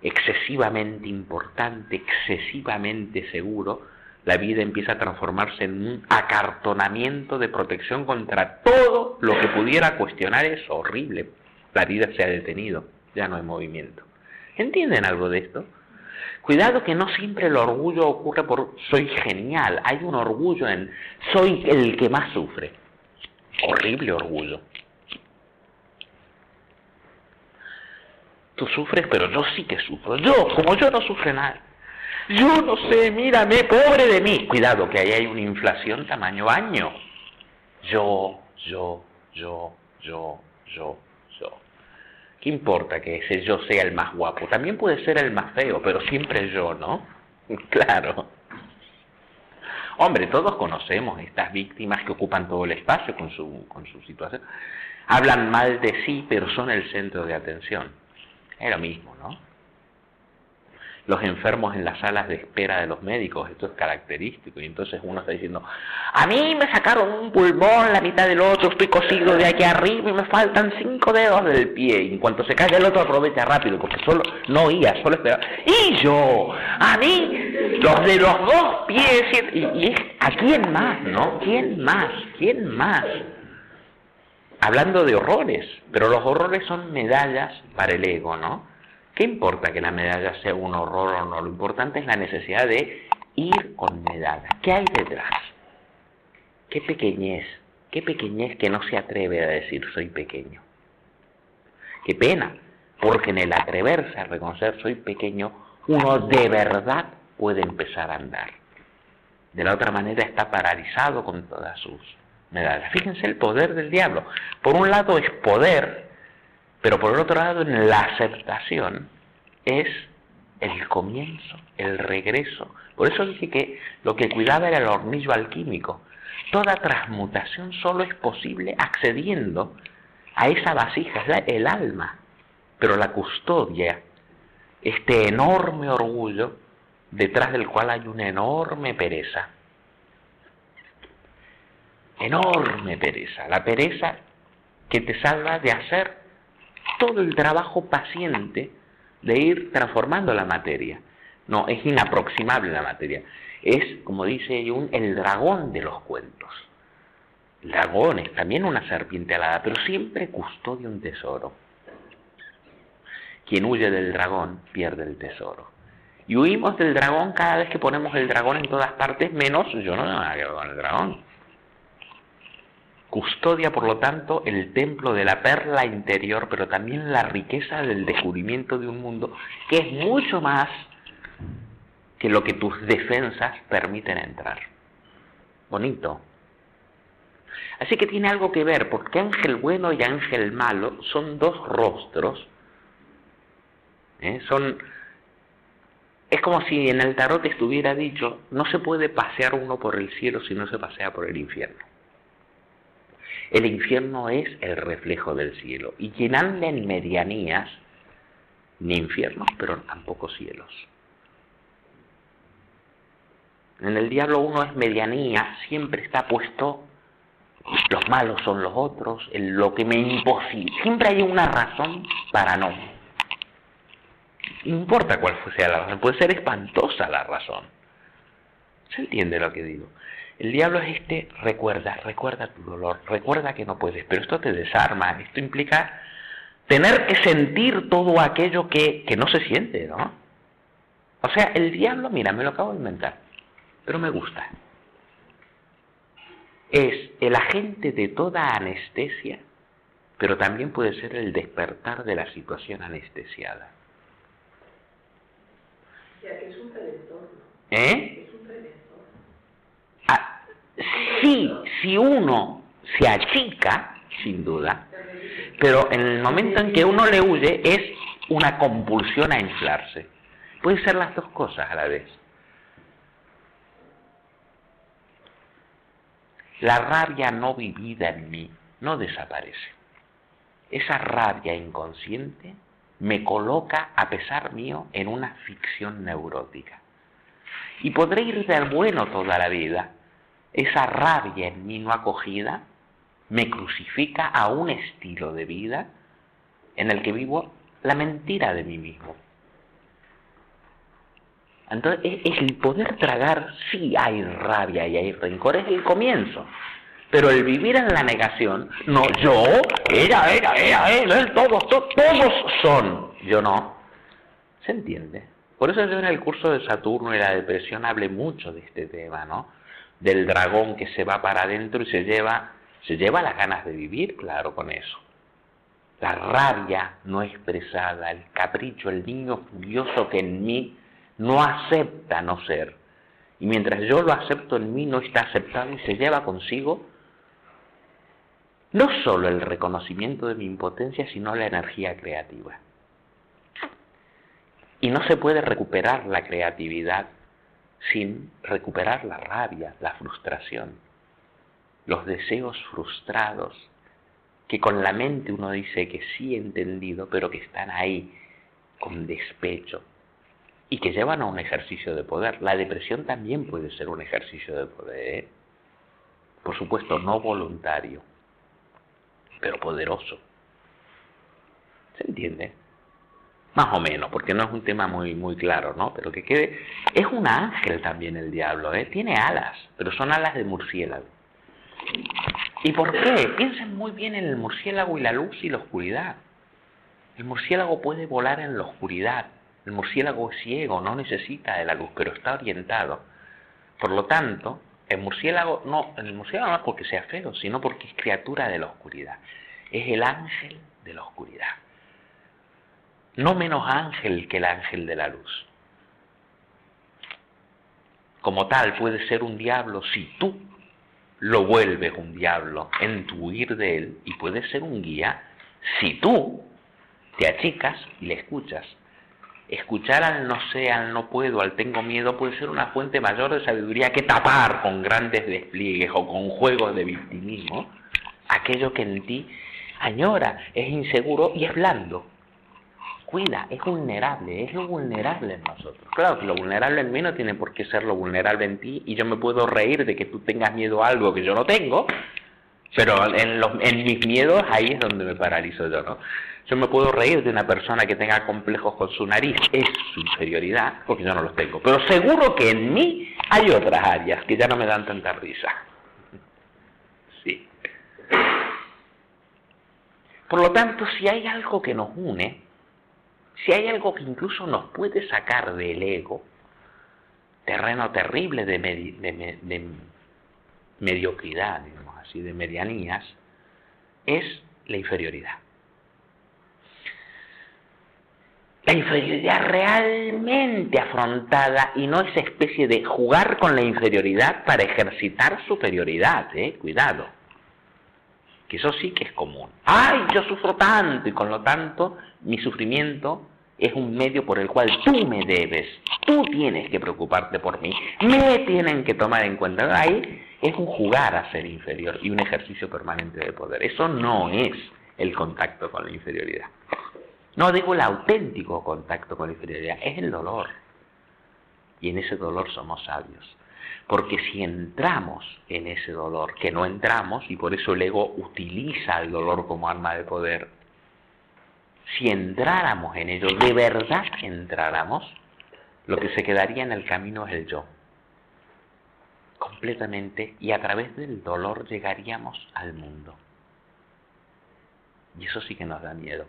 excesivamente importante, excesivamente seguro. La vida empieza a transformarse en un acartonamiento de protección contra todo lo que pudiera cuestionar eso horrible. La vida se ha detenido, ya no hay movimiento. ¿Entienden algo de esto? Cuidado que no siempre el orgullo ocurre por soy genial. Hay un orgullo en soy el que más sufre. Horrible orgullo. Tú sufres, pero yo sí que sufro. Como yo no sufre nada. Yo no sé, mírame, pobre de mí. Cuidado, que ahí hay una inflación tamaño año. Yo. ¿Qué importa que ese yo sea el más guapo? También puede ser el más feo, pero siempre yo, ¿no? Claro. Hombre, todos conocemos estas víctimas que ocupan todo el espacio con su situación. Hablan mal de sí, pero son el centro de atención. Es lo mismo, ¿no? Los enfermos en las salas de espera de los médicos, esto es característico, y entonces uno está diciendo, a mí me sacaron un pulmón, la mitad del otro, estoy cosido de aquí arriba y me faltan 5 dedos del pie, y en cuanto se cae el otro aprovecha rápido, porque solo no oía, solo esperaba, y yo, a mí, los de los 2 pies, y es, ¿a quién más, no? ¿Quién más? ¿Quién más? Hablando de horrores, pero los horrores son medallas para el ego, ¿no? ¿Qué importa que la medalla sea un horror o no? Lo importante es la necesidad de ir con medalla. ¿Qué hay detrás? Qué pequeñez que no se atreve a decir soy pequeño. Qué pena, porque en el atreverse a reconocer soy pequeño, uno de verdad puede empezar a andar. De la otra manera está paralizado con todas sus medallas. Fíjense el poder del diablo. Por un lado es poder, pero por el otro lado, en la aceptación es el comienzo, el regreso. Por eso dije que lo que cuidaba era el hornillo alquímico. Toda transmutación solo es posible accediendo a esa vasija, el alma, pero la custodia, este enorme orgullo, detrás del cual hay una enorme pereza. Enorme pereza. La pereza que te salva de hacer todo el trabajo paciente de ir transformando la materia. No, es inaproximable la materia. Es, como dice Jung, el dragón de los cuentos. El dragón es también una serpiente alada, pero siempre custodia un tesoro. Quien huye del dragón pierde el tesoro. Y huimos del dragón cada vez que ponemos el dragón en todas partes, menos yo no tengo nada que ver con el dragón. Custodia, por lo tanto, el templo de la perla interior, pero también la riqueza del descubrimiento de un mundo que es mucho más que lo que tus defensas permiten entrar. Bonito. Así que tiene algo que ver, porque ángel bueno y ángel malo son 2 rostros. Es como si en el tarot estuviera dicho, no se puede pasear uno por el cielo si no se pasea por el infierno. El infierno es el reflejo del cielo. Y quien anda en medianías, ni infiernos, pero tampoco cielos. En el diablo uno es medianía, siempre está puesto, los malos son los otros, lo que me imposible. Siempre hay una razón para no. No importa cuál sea la razón, puede ser espantosa la razón. ¿Se entiende lo que digo? El diablo es recuerda tu dolor, recuerda que no puedes, pero esto te desarma, esto implica tener que sentir todo aquello que no se siente, ¿no? O sea, el diablo, mira, me lo acabo de inventar, pero me gusta. Es el agente de toda anestesia, pero también puede ser el despertar de la situación anestesiada. O sea, que es un redentor, ¿no? ¿Eh? Sí, si uno se achica, sin duda, pero en el momento en que uno le huye es una compulsión a inflarse. Puede ser las 2 cosas a la vez. La rabia no vivida en mí no desaparece. Esa rabia inconsciente me coloca, a pesar mío, en una ficción neurótica. Y podré ir de bueno toda la vida. Esa rabia en mí no acogida me crucifica a un estilo de vida en el que vivo la mentira de mí mismo. Entonces, es el poder tragar, sí hay rabia y hay rencor, es el comienzo. Pero el vivir en la negación, no, yo, ella, él, todos son, yo no. ¿Se entiende? Por eso yo en el curso de Saturno y la depresión hablé mucho de este tema, ¿no? Del dragón que se va para adentro y se lleva las ganas de vivir, claro, con eso. La rabia no expresada, el capricho, el niño furioso que en mí no acepta no ser. Y mientras yo lo acepto en mí, no está aceptado y se lleva consigo no solo el reconocimiento de mi impotencia, sino la energía creativa. Y no se puede recuperar la creatividad sin recuperar la rabia, la frustración, los deseos frustrados, que con la mente uno dice que sí he entendido, pero que están ahí con despecho y que llevan a un ejercicio de poder. La depresión también puede ser un ejercicio de poder, ¿eh? Por supuesto, no voluntario, pero poderoso. ¿Se entiende? Más o menos, porque no es un tema muy claro, ¿no? Pero que quede... Es un ángel también el diablo, ¿eh? Tiene alas, pero son alas de murciélago. ¿Y por qué? Piensen muy bien en el murciélago y la luz y la oscuridad. El murciélago puede volar en la oscuridad. El murciélago es ciego, no necesita de la luz, pero está orientado. Por lo tanto, el murciélago no es porque sea feo, sino porque es criatura de la oscuridad. Es el ángel de la oscuridad. No menos ángel que el ángel de la luz. Como tal, puede ser un diablo si tú lo vuelves un diablo en tu huir de él, y puede ser un guía si tú te achicas y le escuchas. Escuchar al no sé, al no puedo, al tengo miedo puede ser una fuente mayor de sabiduría que tapar con grandes despliegues o con juegos de victimismo aquello que en ti añora, es inseguro y es blando. Cuida, es vulnerable, es lo vulnerable en nosotros. Claro que lo vulnerable en mí no tiene por qué ser lo vulnerable en ti, y yo me puedo reír de que tú tengas miedo a algo que yo no tengo, pero en mis miedos ahí es donde me paralizo yo, ¿no? Yo me puedo reír de una persona que tenga complejos con su nariz, es su inferioridad, porque yo no los tengo. Pero seguro que en mí hay otras áreas que ya no me dan tanta risa. Sí. Por lo tanto, si hay algo que nos une, si hay algo que incluso nos puede sacar del ego, terreno terrible de mediocridad, digamos así, de medianías, es la inferioridad. La inferioridad realmente afrontada, y no esa especie de jugar con la inferioridad para ejercitar superioridad, cuidado, que eso sí que es común. ¡Ay, yo sufro tanto! Y con lo tanto, mi sufrimiento es un medio por el cual tú me debes, tú tienes que preocuparte por mí, me tienen que tomar en cuenta. Ahí es un jugar a ser inferior y un ejercicio permanente de poder. Eso no es el contacto con la inferioridad. No digo el auténtico contacto con la inferioridad, es el dolor. Y en ese dolor somos sabios. Porque si entramos en ese dolor, que no entramos, y por eso el ego utiliza el dolor como arma de poder, si entráramos en ello, de verdad entráramos, lo que se quedaría en el camino es el yo. Completamente, y a través del dolor llegaríamos al mundo. Y eso sí que nos da miedo.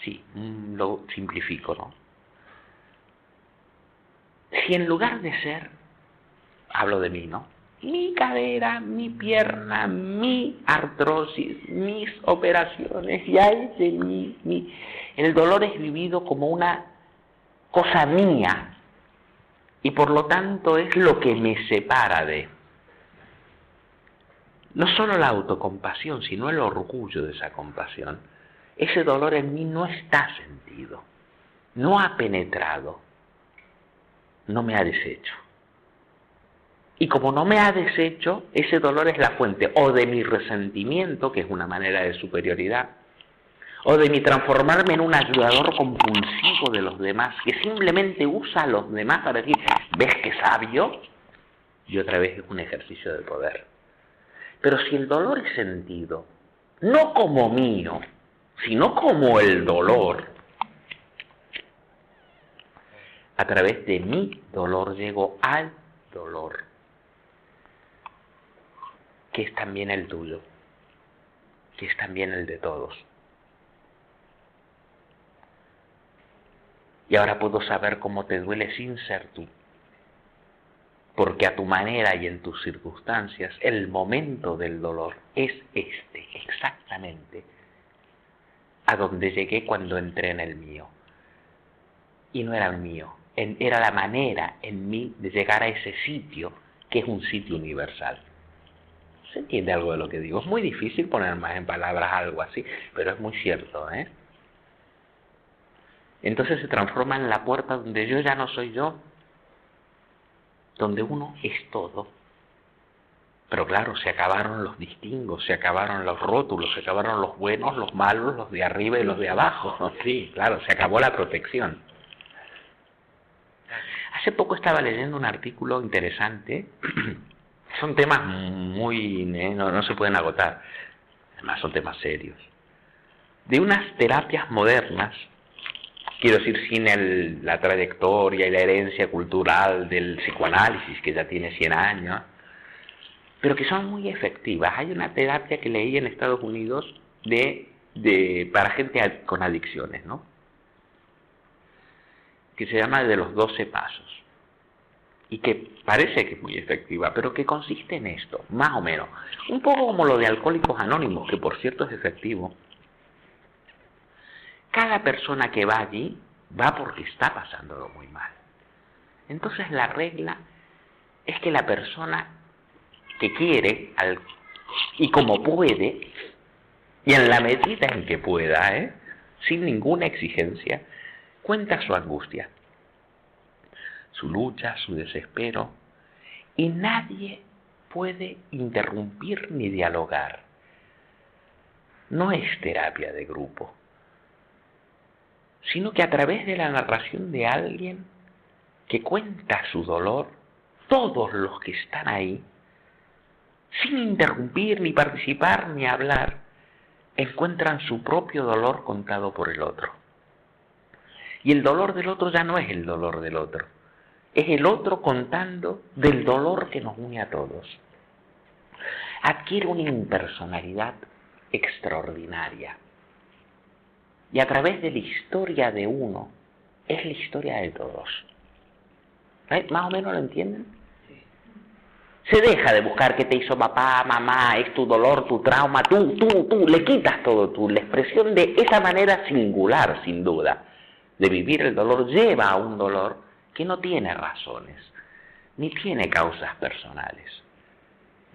Sí, lo simplifico, ¿no? Si en lugar de ser, hablo de mí, ¿no? Mi cadera, mi pierna, mi artrosis, mis operaciones, y hay de mí, el dolor es vivido como una cosa mía, y por lo tanto es lo que me separa de. No solo la autocompasión, sino el orgullo de esa compasión. Ese dolor en mí no está sentido, no ha penetrado, no me ha deshecho. Y como no me ha deshecho, ese dolor es la fuente o de mi resentimiento, que es una manera de superioridad, o de mi transformarme en un ayudador compulsivo de los demás, que simplemente usa a los demás para decir, ¿ves qué sabio? Y otra vez es un ejercicio de poder. Pero si el dolor es sentido, no como mío, sino como el dolor, a través de mi dolor llego al dolor, que es también el tuyo, que es también el de todos. Y ahora puedo saber cómo te duele sin ser tú, porque a tu manera y en tus circunstancias el momento del dolor es exactamente, a donde llegué cuando entré en el mío. Y no era el mío, era la manera en mí de llegar a ese sitio, que es un sitio universal. ¿Se entiende algo de lo que digo? Es muy difícil poner más en palabras algo así, pero es muy cierto, ¿eh? Entonces se transforma en la puerta donde yo ya no soy yo, donde uno es todo. Pero claro, se acabaron los distingos, se acabaron los rótulos, se acabaron los buenos, los malos, los de arriba y los de abajo. Sí, claro, se acabó la protección. Hace poco estaba leyendo un artículo interesante. Son temas muy... no se pueden agotar. Además son temas serios. De unas terapias modernas, quiero decir, sin la trayectoria y la herencia cultural del psicoanálisis, que ya tiene 100 años, pero que son muy efectivas. Hay una terapia que leí en Estados Unidos para gente con adicciones, ¿no? Que se llama de los 12 pasos. Y que parece que es muy efectiva, pero que consiste en esto, más o menos. Un poco como lo de Alcohólicos Anónimos, que por cierto es efectivo. Cada persona que va allí va porque está pasándolo muy mal. Entonces la regla es que la persona que quiere, y como puede, y en la medida en que pueda, sin ninguna exigencia, cuenta su angustia, su lucha, su desespero, y nadie puede interrumpir ni dialogar. No es terapia de grupo, sino que a través de la narración de alguien que cuenta su dolor, todos los que están ahí, sin interrumpir, ni participar, ni hablar, encuentran su propio dolor contado por el otro. Y el dolor del otro ya no es el dolor del otro, es el otro contando del dolor que nos une a todos. Adquiere una impersonalidad extraordinaria. Y a través de la historia de uno, es la historia de todos. ¿Más o menos lo entienden? Se deja de buscar qué te hizo papá, mamá, es tu dolor, tu trauma, tú, le quitas todo tú. La expresión de esa manera singular, sin duda, de vivir el dolor, lleva a un dolor que no tiene razones, ni tiene causas personales.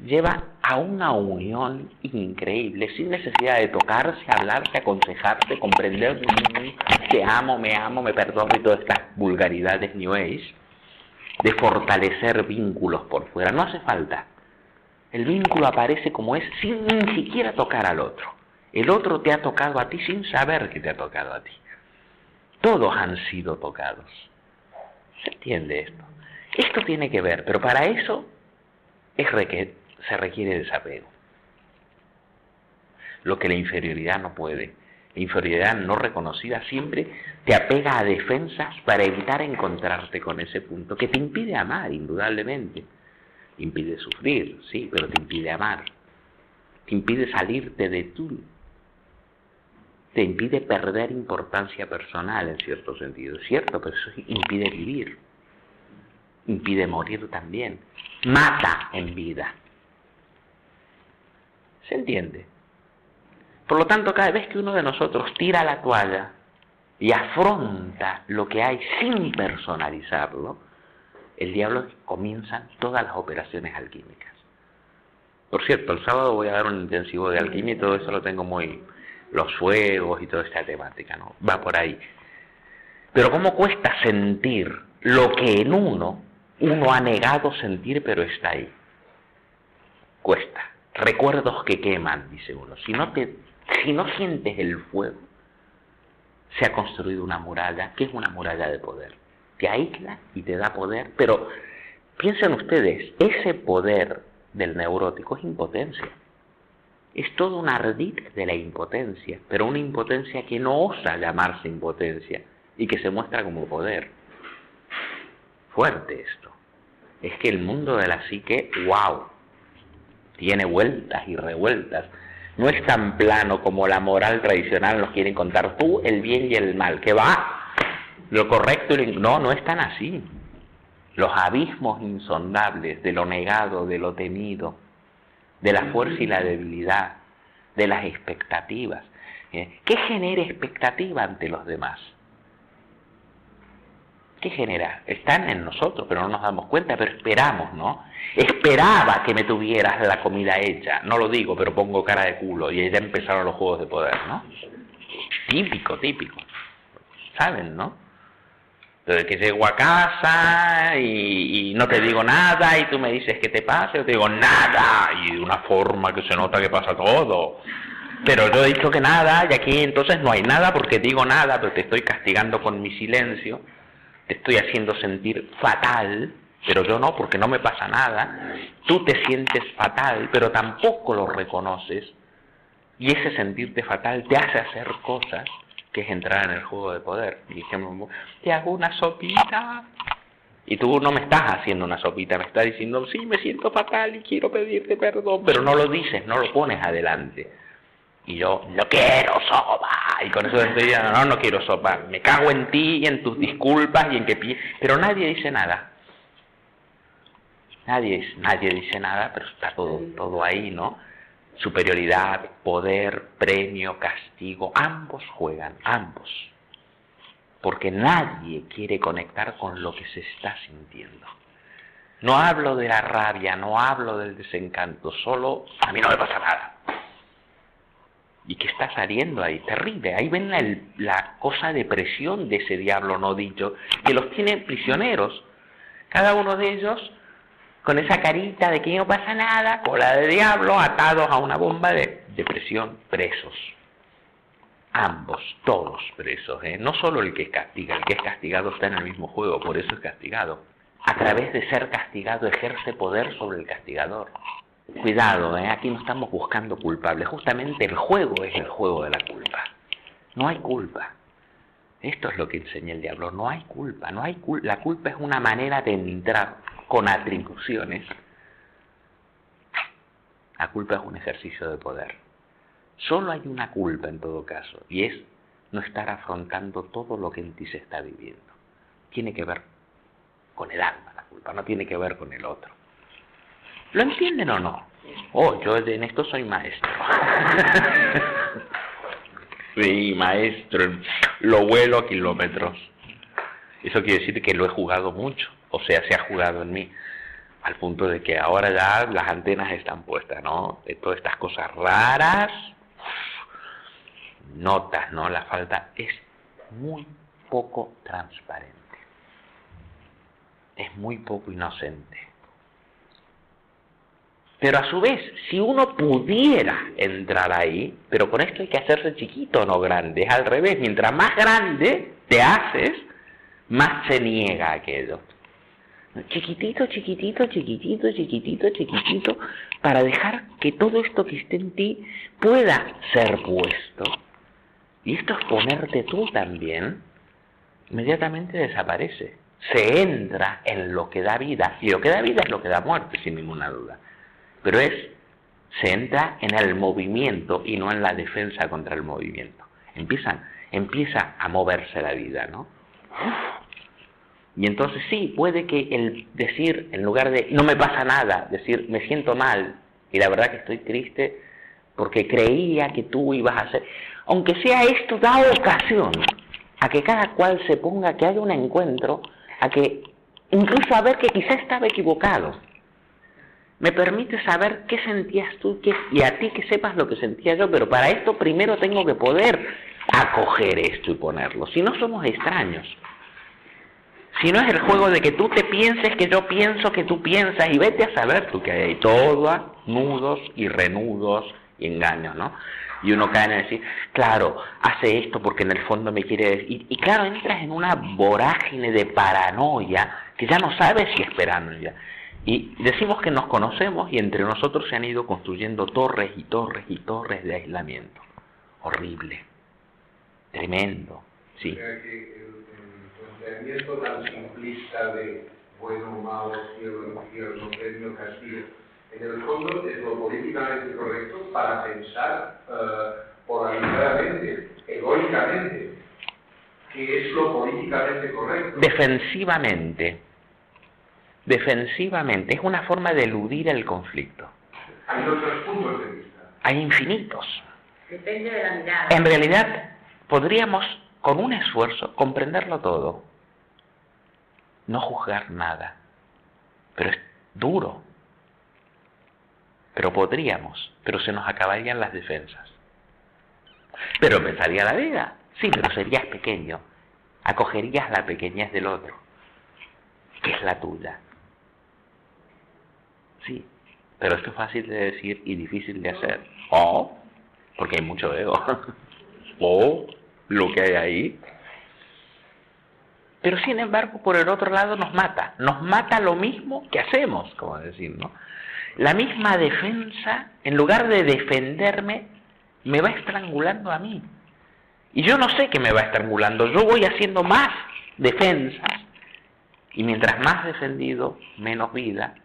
Lleva a una unión increíble, sin necesidad de tocarse, hablarse, aconsejarse, comprender, te amo, me perdono y todas estas vulgaridades New Age, de fortalecer vínculos por fuera. No hace falta. El vínculo aparece como es, sin ni siquiera tocar al otro. El otro te ha tocado a ti sin saber que te ha tocado a ti. Todos han sido tocados. ¿Se entiende esto? Esto tiene que ver, pero para eso se requiere desapego. Lo que la inferioridad no puede. La inferioridad no reconocida siempre te apega a defensas para evitar encontrarte con ese punto, que te impide amar, indudablemente. Te impide sufrir, sí, pero te impide amar. Te impide salirte de tú. Te impide perder importancia personal en cierto sentido. Es cierto, pero eso impide vivir. Impide morir también. Mata en vida. ¿Se entiende? Por lo tanto, cada vez que uno de nosotros tira la toalla y afronta lo que hay sin personalizarlo, el diablo comienzan todas las operaciones alquímicas. Por cierto, el sábado voy a dar un intensivo de alquimia y todo eso lo tengo muy... los fuegos y toda esta temática, ¿no? Va por ahí. Pero ¿cómo cuesta sentir lo que en uno ha negado sentir, pero está ahí? Cuesta. Recuerdos que queman, dice uno. Si no sientes el fuego, se ha construido una muralla, que es una muralla de poder. Te aísla y te da poder, pero piensen ustedes, ese poder del neurótico es impotencia. Es todo un ardid de la impotencia, pero una impotencia que no osa llamarse impotencia y que se muestra como poder. Fuerte esto. Es que el mundo de la psique, wow, tiene vueltas y revueltas. No es tan plano como la moral tradicional nos quieren contar. Tú, el bien y el mal, que va, lo correcto y no es tan así. Los abismos insondables de lo negado, de lo temido, de la fuerza y la debilidad, de las expectativas. ¿Qué genera expectativa ante los demás? ¿Qué genera? Están en nosotros, pero no nos damos cuenta, pero esperamos, ¿no? Esperaba que me tuvieras la comida hecha. No lo digo, pero pongo cara de culo. Y ya empezaron los juegos de poder, ¿no? Típico. ¿Saben, no? Entonces que llego a casa y no te digo nada y tú me dices que te pase, yo te digo nada. Y de una forma que se nota que pasa todo. Pero yo he dicho que nada y aquí entonces no hay nada porque digo nada, pero te estoy castigando con mi silencio. Te estoy haciendo sentir fatal, pero yo no, porque no me pasa nada. Tú te sientes fatal, pero tampoco lo reconoces. Y ese sentirte fatal te hace hacer cosas, que es entrar en el juego de poder. Y dijimos, te hago una sopita. Y tú no me estás haciendo una sopita, me estás diciendo, sí, me siento fatal y quiero pedirte perdón, pero no lo dices, no lo pones adelante. Y yo, no quiero sopa. Y con eso estoy diciendo, no quiero sopa. Me cago en ti y en tus disculpas y en que... Pero nadie dice nada. Nadie dice nada, pero está todo ahí, ¿no? Superioridad, poder, premio, castigo. Ambos juegan, ambos. Porque nadie quiere conectar con lo que se está sintiendo. No hablo de la rabia, no hablo del desencanto, solo a mí no me pasa nada. ¿Y qué está saliendo ahí? Terrible. Ahí ven la cosa de presión de ese diablo no dicho, que los tiene prisioneros. Cada uno de ellos con esa carita de que no pasa nada, cola de diablo, atados a una bomba de presión, presos. Ambos, todos presos, ¿eh? No solo el que castiga, el que es castigado está en el mismo juego, por eso es castigado. A través de ser castigado ejerce poder sobre el castigador. Cuidado, aquí no estamos buscando culpables, justamente el juego es el juego de la culpa. No hay culpa. Esto es lo que enseña el diablo, no hay culpa, la culpa es una manera de entrar con atribuciones. La culpa es un ejercicio de poder. Solo hay una culpa en todo caso, y es no estar afrontando todo lo que en ti se está viviendo. Tiene que ver con el alma la culpa, no tiene que ver con el otro. ¿Lo entienden o no? Yo en esto soy maestro. Sí, maestro, lo vuelo a kilómetros. Eso quiere decir que lo he jugado mucho, o sea, se ha jugado en mí, al punto de que ahora ya las antenas están puestas, ¿no? De todas estas cosas raras, notas, ¿no? La falta es muy poco transparente, es muy poco inocente. Pero a su vez, si uno pudiera entrar ahí, pero con esto hay que hacerse chiquito, no grande, es al revés, mientras más grande te haces, más se niega aquello. Chiquitito, para dejar que todo esto que esté en ti pueda ser puesto. Y esto es ponerte tú también, inmediatamente desaparece. Se entra en lo que da vida, y lo que da vida es lo que da muerte, sin ninguna duda. Pero se entra en el movimiento y no en la defensa contra el movimiento. Empieza a moverse la vida, ¿no? Y entonces sí, puede que el decir, en lugar de no me pasa nada, decir me siento mal y la verdad que estoy triste porque creía que tú ibas a hacer, aunque sea esto da ocasión a que cada cual se ponga, que haya un encuentro, a que incluso a ver que quizá estaba equivocado. Me permite saber qué sentías tú y a ti que sepas lo que sentía yo, pero para esto primero tengo que poder acoger esto y ponerlo, si no somos extraños. Si no es el juego de que tú te pienses que yo pienso que tú piensas y vete a saber tú que hay ahí todo nudos y renudos y engaños, ¿no? Y uno cae en decir, claro, hace esto porque en el fondo me quiere decir, y claro, entras en una vorágine de paranoia que ya no sabes si es paranoia. Y decimos que nos conocemos y entre nosotros se han ido construyendo torres y torres y torres de aislamiento. Horrible. Tremendo. Sí. O sea que el planteamiento tan simplista de bueno, malo, cielo, infierno, premio, castigo, en el fondo es lo políticamente correcto para pensar polarizadamente, egoicamente, que es lo políticamente correcto. Defensivamente, es una forma de eludir el conflicto. Hay otros puntos de vista. Hay infinitos. Depende de la mirada. En realidad, podríamos, con un esfuerzo, comprenderlo todo. no juzgar nada. Pero es duro. Pero podríamos, pero se nos acabarían las defensas. Pero empezaría la vida. Sí, pero serías pequeño. Acogerías la pequeñez del otro, que es la tuya. Sí, pero esto es fácil de decir y difícil de hacer. Porque hay mucho ego. Lo que hay ahí. Pero sin embargo, por el otro lado nos mata. Nos mata lo mismo que hacemos, como decir, ¿no? La misma defensa, en lugar de defenderme, me va estrangulando a mí. Y yo no sé que me va estrangulando. Yo voy haciendo más defensas. Y mientras más defendido, menos vida.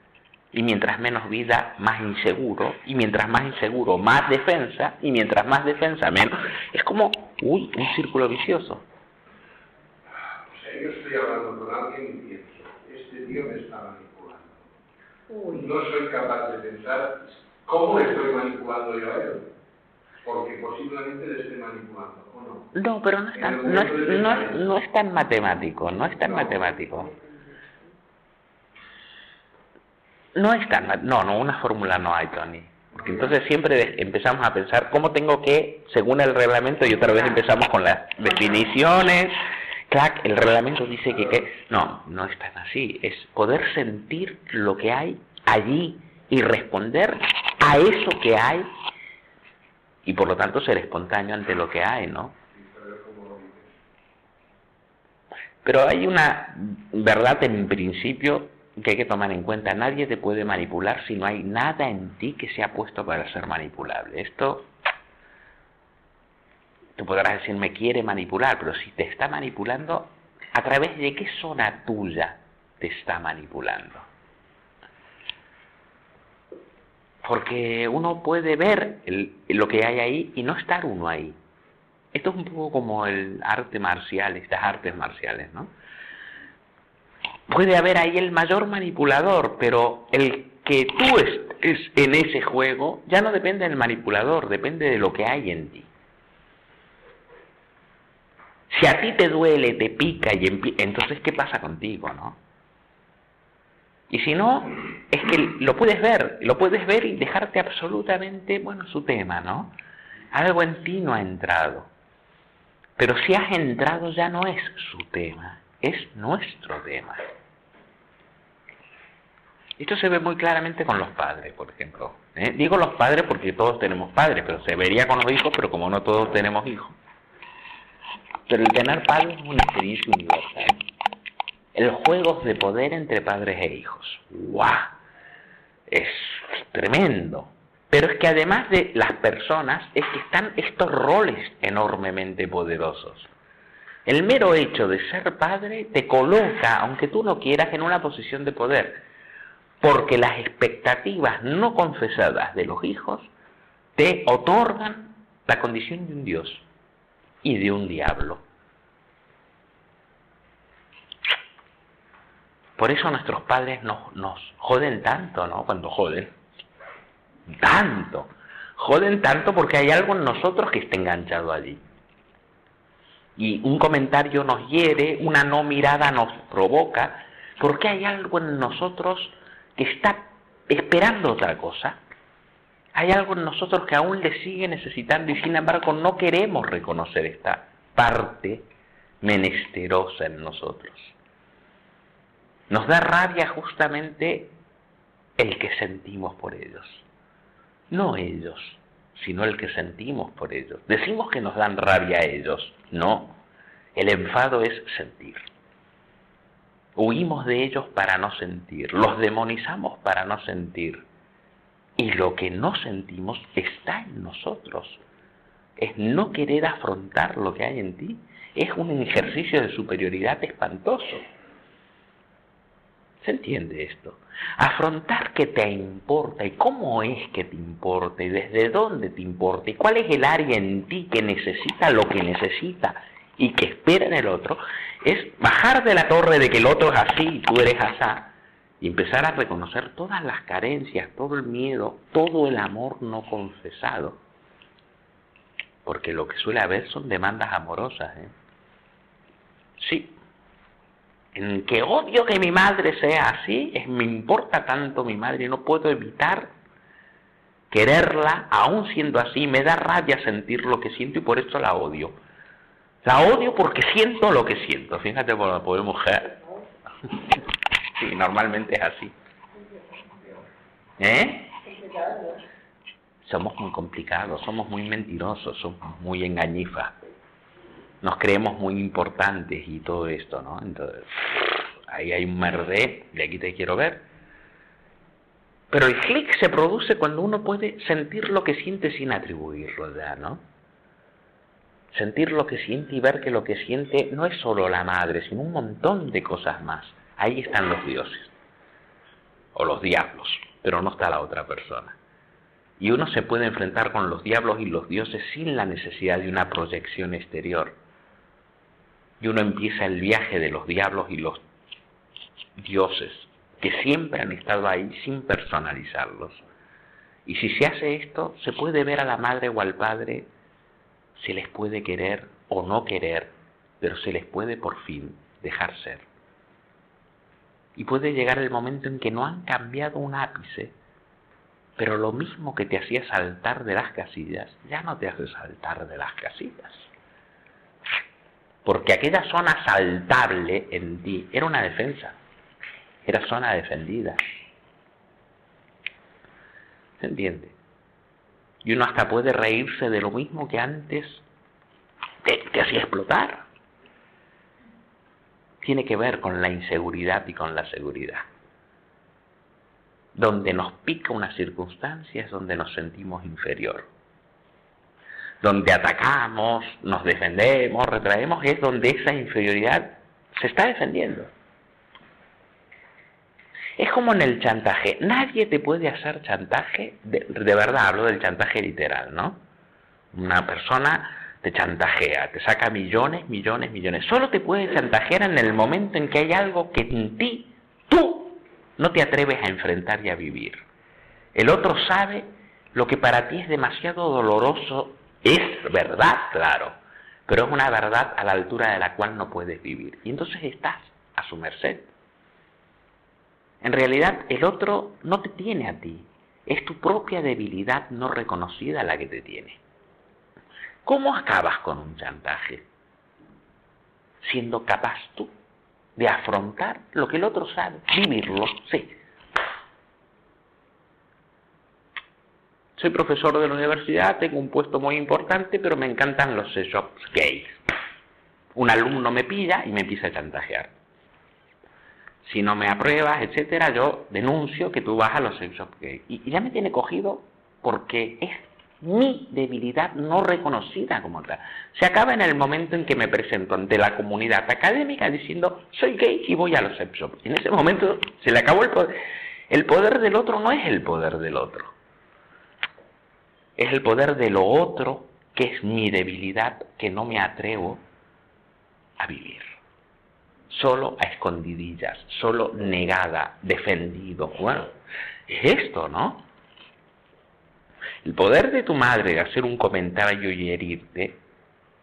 Y mientras menos vida, más inseguro. Y mientras más inseguro, más defensa. Y mientras más defensa, menos. Es como, un círculo vicioso. O sea, yo estoy hablando con alguien y pienso, este tío me está manipulando. No soy capaz de pensar cómo le estoy manipulando yo a él. Porque posiblemente le esté manipulando, ¿o no? No, pero no es tan matemático. No es tan matemático. No, una fórmula no hay, Tony. Porque entonces siempre empezamos a pensar cómo tengo que, según el reglamento, y otra vez empezamos con las definiciones. Claro, el reglamento dice que... No es tan así. Es poder sentir lo que hay allí y responder a eso que hay y por lo tanto ser espontáneo ante lo que hay, ¿no? Pero hay una verdad en principio que hay que tomar en cuenta. Nadie te puede manipular si no hay nada en ti que sea puesto para ser manipulable. Esto, tú podrás decir, me quiere manipular, pero si te está manipulando, ¿a través de qué zona tuya te está manipulando? Porque uno puede ver lo que hay ahí y no estar uno ahí. Esto es un poco como el arte marcial, estas artes marciales, ¿no? Puede haber ahí el mayor manipulador, pero el que tú estés en ese juego ya no depende del manipulador, depende de lo que hay en ti. Si a ti te duele, te pica, entonces ¿qué pasa contigo, no? Y si no, es que lo puedes ver y dejarte absolutamente, su tema, ¿no? Algo en ti no ha entrado. Pero si has entrado ya no es su tema, es nuestro tema. Esto se ve muy claramente con los padres, por ejemplo. Digo los padres porque todos tenemos padres, pero se vería con los hijos, pero como no todos tenemos hijos. Pero el tener padres es una experiencia universal. El juego de poder entre padres e hijos. ¡Guau! Es tremendo. Pero es que además de las personas, es que están estos roles enormemente poderosos. El mero hecho de ser padre te coloca, aunque tú no quieras, en una posición de poder. Porque las expectativas no confesadas de los hijos te otorgan la condición de un Dios y de un diablo. Por eso nuestros padres nos joden tanto, ¿no? Cuando joden. Tanto. Joden tanto porque hay algo en nosotros que está enganchado allí. Y un comentario nos hiere, una no mirada nos provoca, porque hay algo en nosotros que está esperando otra cosa. Hay algo en nosotros que aún le sigue necesitando y sin embargo no queremos reconocer esta parte menesterosa en nosotros. Nos da rabia justamente el que sentimos por ellos. No ellos, sino el que sentimos por ellos. Decimos que nos dan rabia a ellos. No, el enfado es sentir. Huimos de ellos para no sentir. Los demonizamos para no sentir. Y lo que no sentimos está en nosotros. Es no querer afrontar lo que hay en ti. Es un ejercicio de superioridad espantoso. ¿Se entiende esto? Afrontar que te importa y cómo es que te importa y desde dónde te importa y cuál es el área en ti que necesita lo que necesita y que espera en el otro, es bajar de la torre de que el otro es así y tú eres asá y empezar a reconocer todas las carencias, todo el miedo, todo el amor no confesado. Porque lo que suele haber son demandas amorosas, ¿eh? Sí. en que odio que mi madre sea así, me importa tanto mi madre, no puedo evitar quererla, aún siendo así, me da rabia sentir lo que siento y por eso la odio. La odio porque siento lo que siento. Fíjate por la pobre mujer. Sí, normalmente es así. Somos muy complicados, somos muy mentirosos, somos muy engañifas. Nos creemos muy importantes y todo esto, ¿no? Entonces, ahí hay un merdé, de aquí te quiero ver. Pero el clic se produce cuando uno puede sentir lo que siente sin atribuirlo ya, ¿no? Sentir lo que siente y ver que lo que siente no es solo la madre, sino un montón de cosas más. Ahí están los dioses, o los diablos, pero no está la otra persona. Y uno se puede enfrentar con los diablos y los dioses sin la necesidad de una proyección exterior. Y uno empieza el viaje de los diablos y los dioses, que siempre han estado ahí sin personalizarlos. Y si se hace esto, se puede ver a la madre o al padre, se les puede querer o no querer, pero se les puede por fin dejar ser. Y puede llegar el momento en que no han cambiado un ápice, pero lo mismo que te hacía saltar de las casillas, ya no te hace saltar de las casillas. Porque aquella zona saltable en ti era una defensa, era zona defendida. ¿Se entiende? Y uno hasta puede reírse de lo mismo que antes te hacía explotar. Tiene que ver con la inseguridad y con la seguridad. Donde nos pica una circunstancia es donde nos sentimos inferior. Donde atacamos, nos defendemos, retraemos, es donde esa inferioridad se está defendiendo. Es como en el chantaje. Nadie te puede hacer chantaje, de verdad, hablo del chantaje literal, ¿no? Una persona te chantajea, te saca millones, millones, millones. Solo te puede chantajear en el momento en que hay algo que en ti, tú, no te atreves a enfrentar y a vivir. El otro sabe lo que para ti es demasiado doloroso. Es verdad, claro, pero es una verdad a la altura de la cual no puedes vivir. Y entonces estás a su merced. En realidad, el otro no te tiene a ti. Es tu propia debilidad no reconocida la que te tiene. ¿Cómo acabas con un chantaje? Siendo capaz tú de afrontar lo que el otro sabe, vivirlo, sí. Soy profesor de la universidad, tengo un puesto muy importante, pero me encantan los sex shops gays. Un alumno me pilla y me empieza a chantajear. Si no me apruebas, etcétera, yo denuncio que tú vas a los sex shops gays. Y ya me tiene cogido porque es mi debilidad no reconocida como tal. Se acaba en el momento en que me presento ante la comunidad académica diciendo soy gay y voy a los sex shops. En ese momento se le acabó el poder. El poder del otro no es el poder del otro. Es el poder de lo otro, que es mi debilidad, que no me atrevo a vivir. Solo a escondidillas, solo negada, defendido. Bueno, es esto, ¿no? El poder de tu madre de hacer un comentario y herirte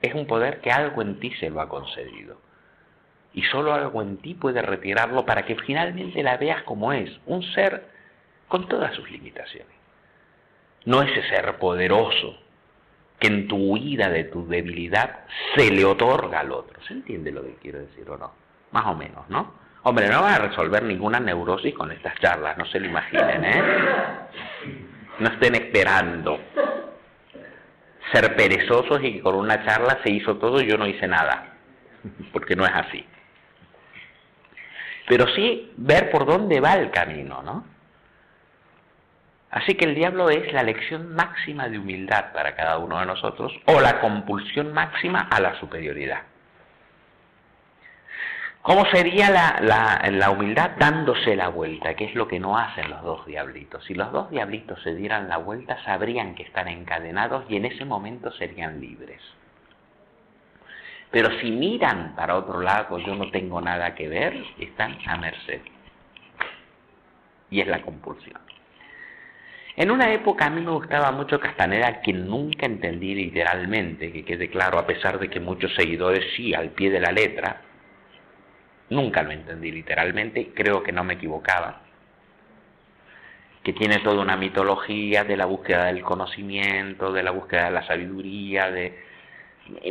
es un poder que algo en ti se lo ha concedido. Y solo algo en ti puede retirarlo para que finalmente la veas como es, un ser con todas sus limitaciones. No ese ser poderoso que en tu huida de tu debilidad se le otorga al otro. ¿Se entiende lo que quiero decir o no? Más o menos, ¿no? Hombre, no van a resolver ninguna neurosis con estas charlas, no se lo imaginen, ¿eh? No estén esperando ser perezosos y que con una charla se hizo todo y yo no hice nada, porque no es así. Pero sí ver por dónde va el camino, ¿no? Así que el diablo es la lección máxima de humildad para cada uno de nosotros, o la compulsión máxima a la superioridad. ¿Cómo sería la humildad? Dándose la vuelta, que es lo que no hacen los dos diablitos. Si los dos diablitos se dieran la vuelta, sabrían que están encadenados y en ese momento serían libres. Pero si miran para otro lado, yo no tengo nada que ver, están a merced. Y es la compulsión. En una época a mí me gustaba mucho Castaneda, que nunca entendí literalmente, que quede claro, a pesar de que muchos seguidores sí, al pie de la letra, nunca lo entendí literalmente, creo que no me equivocaba, que tiene toda una mitología de la búsqueda del conocimiento, de la búsqueda de la sabiduría,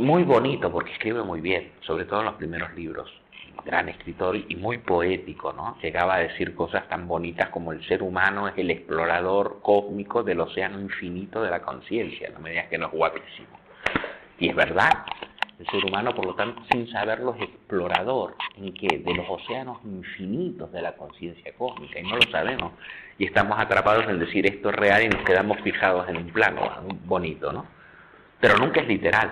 muy bonito porque escribe muy bien, sobre todo en los primeros libros. Gran escritor y muy poético, ¿no? Llegaba a decir cosas tan bonitas como el ser humano es el explorador cósmico del océano infinito de la conciencia. No me digas que no es guapísimo. Y es verdad, el ser humano, por lo tanto, sin saberlo, es explorador. ¿En qué? De los océanos infinitos de la conciencia cósmica, y no lo sabemos. Y estamos atrapados en decir esto es real y nos quedamos fijados en un plano bonito, ¿no? Pero nunca es literal.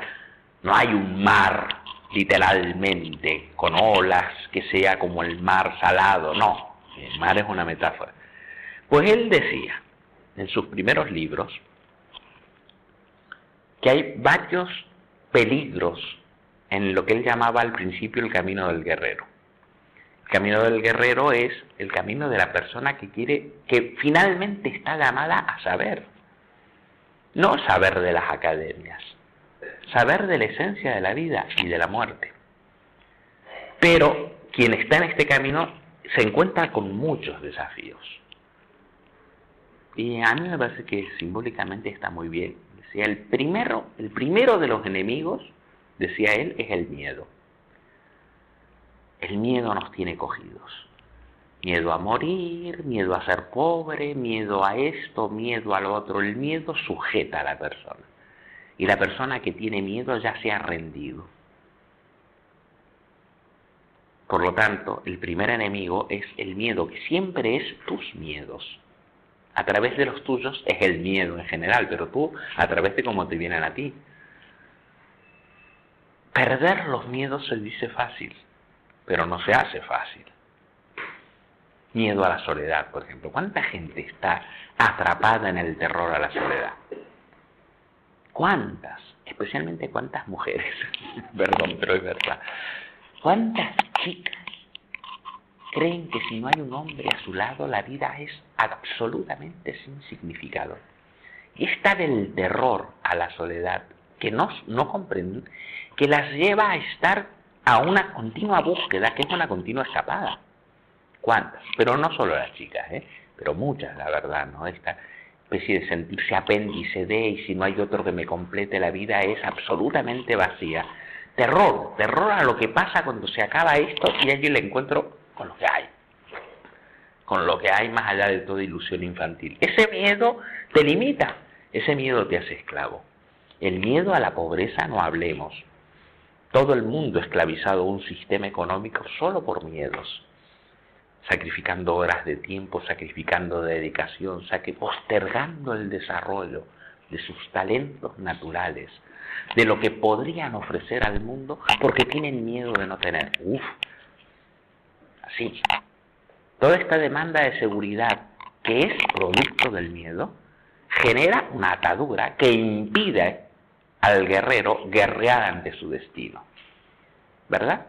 No hay un mar literalmente con olas que sea como el mar salado, no. El mar es una metáfora. Pues él decía en sus primeros libros que hay varios peligros en lo que él llamaba al principio el camino del guerrero. El camino del guerrero es el camino de la persona que finalmente está llamada a saber. No saber de las academias, saber de la esencia de la vida y de la muerte. Pero quien está en este camino se encuentra con muchos desafíos. Y a mí me parece que simbólicamente está muy bien. Decía, el primero de los enemigos, decía él, es el miedo. El miedo nos tiene cogidos. Miedo a morir, miedo a ser pobre, miedo a esto, miedo a lo otro. El miedo sujeta a la persona. Y la persona que tiene miedo ya se ha rendido. Por lo tanto, el primer enemigo es el miedo, que siempre es tus miedos. A través de los tuyos es el miedo en general, pero tú a través de cómo te vienen a ti. Perder los miedos se dice fácil, pero no se hace fácil. Miedo a la soledad, por ejemplo. ¿Cuánta gente está atrapada en el terror a la soledad? ¿Cuántas? Especialmente cuántas mujeres. Perdón, pero es verdad. ¿Cuántas chicas creen que si no hay un hombre a su lado la vida es absolutamente sin significado? Y esta del terror a la soledad, que no comprenden, que las lleva a estar a una continua búsqueda, que es una continua escapada. ¿Cuántas? Pero no solo las chicas, pero muchas, la verdad, ¿no? Esta especie de sentirse apéndice de, y si no hay otro que me complete la vida es absolutamente vacía. Terror a lo que pasa cuando se acaba esto y allí le encuentro con lo que hay más allá de toda ilusión infantil. Ese miedo te limita, ese miedo te hace esclavo. El miedo a la pobreza no hablemos. Todo el mundo esclavizado a un sistema económico solo por miedos, sacrificando horas de tiempo, sacrificando de dedicación, postergando el desarrollo de sus talentos naturales, de lo que podrían ofrecer al mundo porque tienen miedo de no tener. Así. Toda esta demanda de seguridad que es producto del miedo genera una atadura que impide al guerrero guerrear ante su destino. ¿Verdad?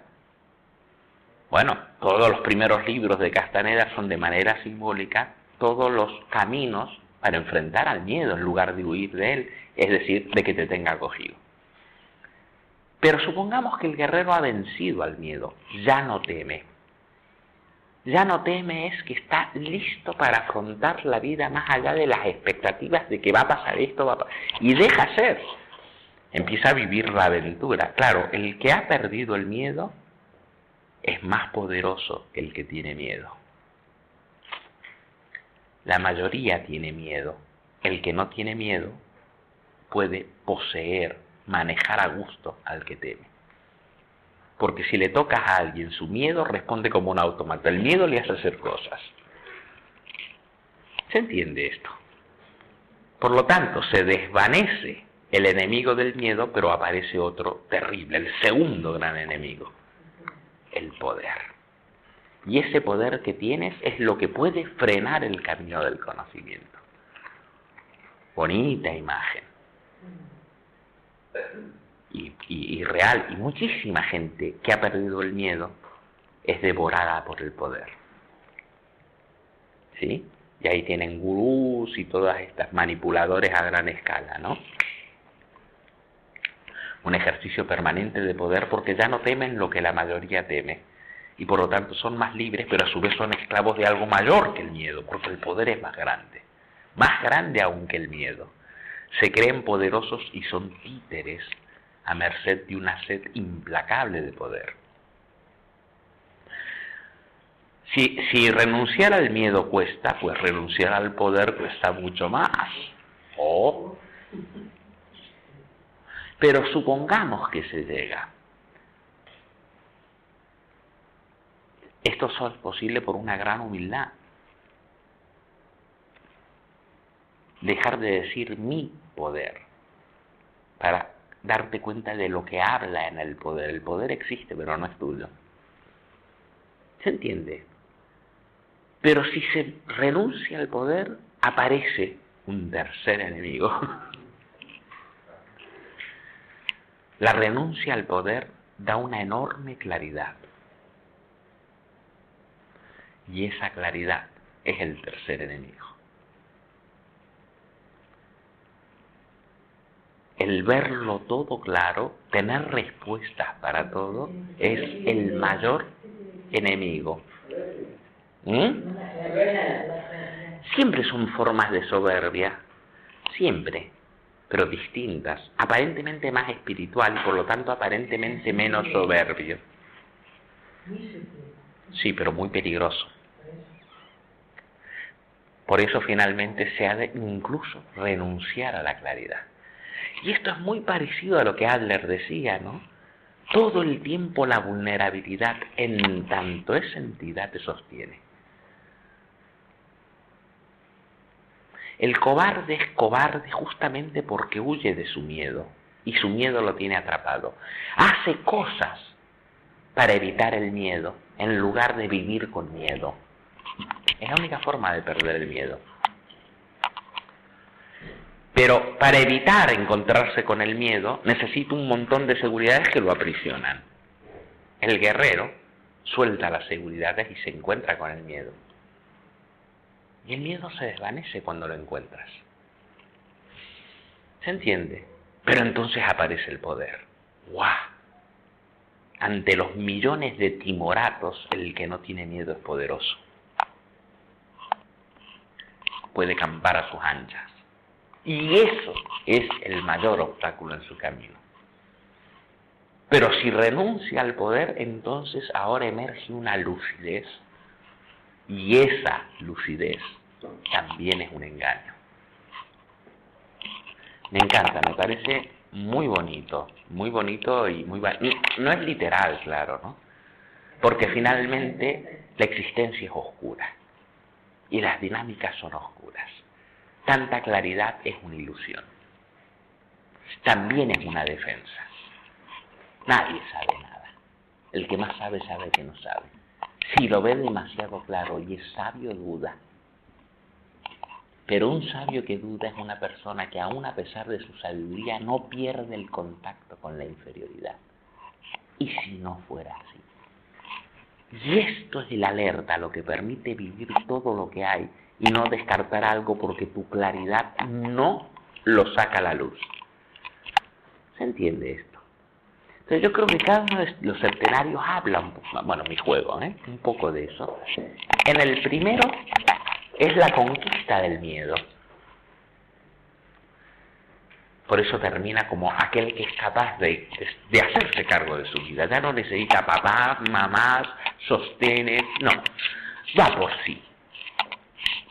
Bueno, todos los primeros libros de Castaneda son de manera simbólica todos los caminos para enfrentar al miedo en lugar de huir de él, es decir, de que te tenga cogido. Pero supongamos que el guerrero ha vencido al miedo, ya no teme. Ya no teme es que está listo para afrontar la vida más allá de las expectativas de que va a pasar esto, y deja ser. Empieza a vivir la aventura. Claro, el que ha perdido el miedo es más poderoso que el que tiene miedo. La mayoría tiene miedo. El que no tiene miedo puede poseer, manejar a gusto al que teme. Porque si le tocas a alguien su miedo, responde como un automata. El miedo le hace hacer cosas. ¿Se entiende esto? Por lo tanto, se desvanece el enemigo del miedo, pero aparece otro terrible, el segundo gran enemigo, el poder. Y ese poder que tienes es lo que puede frenar el camino del conocimiento. Bonita imagen. Y real, y muchísima gente que ha perdido el miedo es devorada por el poder. ¿Sí? Y ahí tienen gurús y todas estas manipuladores a gran escala, ¿no? Un ejercicio permanente de poder porque ya no temen lo que la mayoría teme. y por lo tanto son más libres, pero a su vez son esclavos de algo mayor que el miedo, porque el poder es más grande aún que el miedo. Se creen poderosos y son títeres a merced de una sed implacable de poder. Si renunciar al miedo cuesta, pues renunciar al poder cuesta mucho más. Pero supongamos que se llega. Esto solo es posible por una gran humildad. Dejar de decir mi poder para darte cuenta de lo que habla en el poder. El poder existe, pero no es tuyo. ¿Se entiende? Pero si se renuncia al poder, aparece un tercer enemigo. La renuncia al poder da una enorme claridad. Y esa claridad es el tercer enemigo. El verlo todo claro, tener respuestas para todo, es el mayor enemigo. Siempre son formas de soberbia, siempre, pero distintas, aparentemente más espiritual y por lo tanto aparentemente menos soberbio. Sí, pero muy peligroso. Por eso finalmente se ha de incluso renunciar a la claridad. Y esto es muy parecido a lo que Adler decía, ¿no? Todo el tiempo la vulnerabilidad, en tanto esa entidad te sostiene. El cobarde es cobarde justamente porque huye de su miedo, y su miedo lo tiene atrapado. Hace cosas para evitar el miedo, en lugar de vivir con miedo. Es la única forma de perder el miedo. Pero para evitar encontrarse con el miedo, necesita un montón de seguridades que lo aprisionan. El guerrero suelta las seguridades y se encuentra con el miedo. Y el miedo se desvanece cuando lo encuentras. ¿Se entiende? Pero entonces aparece el poder. ¡Guau! Ante los millones de timoratos, el que no tiene miedo es poderoso. Puede campar a sus anchas. Y eso es el mayor obstáculo en su camino. Pero si renuncia al poder, entonces ahora emerge una lucidez. Y esa lucidez también es un engaño. Me encanta, me parece muy bonito y muy... No es literal, claro, ¿no? Porque finalmente la existencia es oscura y las dinámicas son oscuras. Tanta claridad es una ilusión. También es una defensa. Nadie sabe nada. El que más sabe, sabe que no sabe. Si lo ve demasiado claro y es sabio, duda. Pero un sabio que duda es una persona que aún a pesar de su sabiduría no pierde el contacto con la inferioridad. ¿Y si no fuera así? Y esto es el alerta, lo que permite vivir todo lo que hay y no descartar algo porque tu claridad no lo saca a la luz. ¿Se entiende esto? Entonces yo creo que cada uno de los septenarios habla, bueno, mi juego, un poco de eso. En el primero es la conquista del miedo. Por eso termina como aquel que es capaz de hacerse cargo de su vida. Ya no necesita papás, mamás, sostenes, no. Va por sí.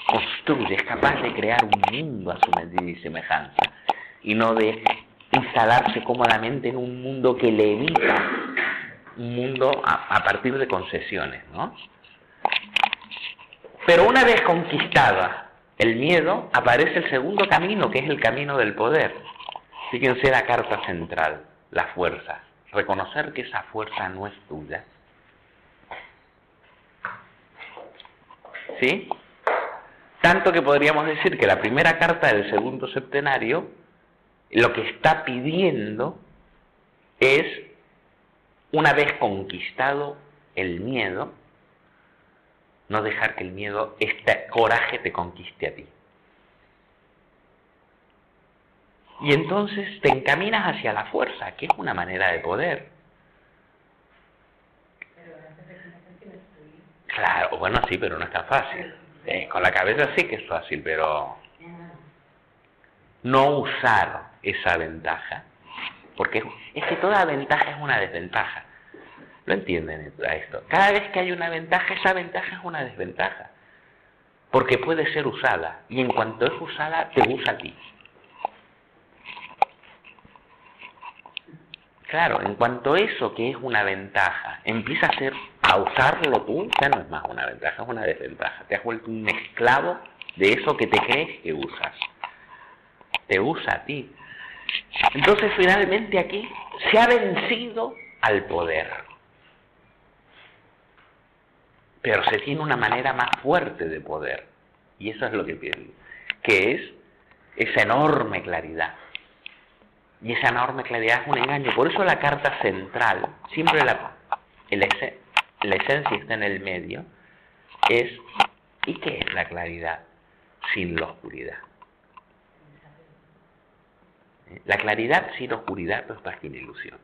Construye, es capaz de crear un mundo a su medida y semejanza. Y no de instalarse cómodamente en un mundo que le evita, un mundo a partir de concesiones, ¿no? Pero una vez conquistada el miedo, aparece el segundo camino, que es el camino del poder. Fíjense la carta central, la fuerza. Reconocer que esa fuerza no es tuya. ¿Sí? Tanto que podríamos decir que la primera carta del segundo septenario, lo que está pidiendo es, una vez conquistado el miedo, no dejar que el miedo, este coraje te conquiste a ti. Y entonces te encaminas hacia la fuerza, que es una manera de poder. Claro, bueno, sí, pero no es tan fácil. Con la cabeza sí que es fácil, pero no usar esa ventaja, porque es que toda ventaja es una desventaja. ¿Lo entienden a esto? Cada vez que hay una ventaja, esa ventaja es una desventaja, porque puede ser usada, y en cuanto es usada, te usa a ti. Claro, en cuanto eso que es una ventaja empieza a usarlo tú, ya no es más una ventaja, es una desventaja. Te has vuelto un esclavo de eso que te crees que usas. Te usa a ti. Entonces finalmente aquí se ha vencido al poder. Pero se tiene una manera más fuerte de poder. Y eso es lo que pienso, que es esa enorme claridad. Y esa enorme claridad es un engaño. Por eso la carta central, siempre la esencia está en el medio, es ¿y qué es la claridad sin la oscuridad? La claridad sin oscuridad no es más que una ilusión.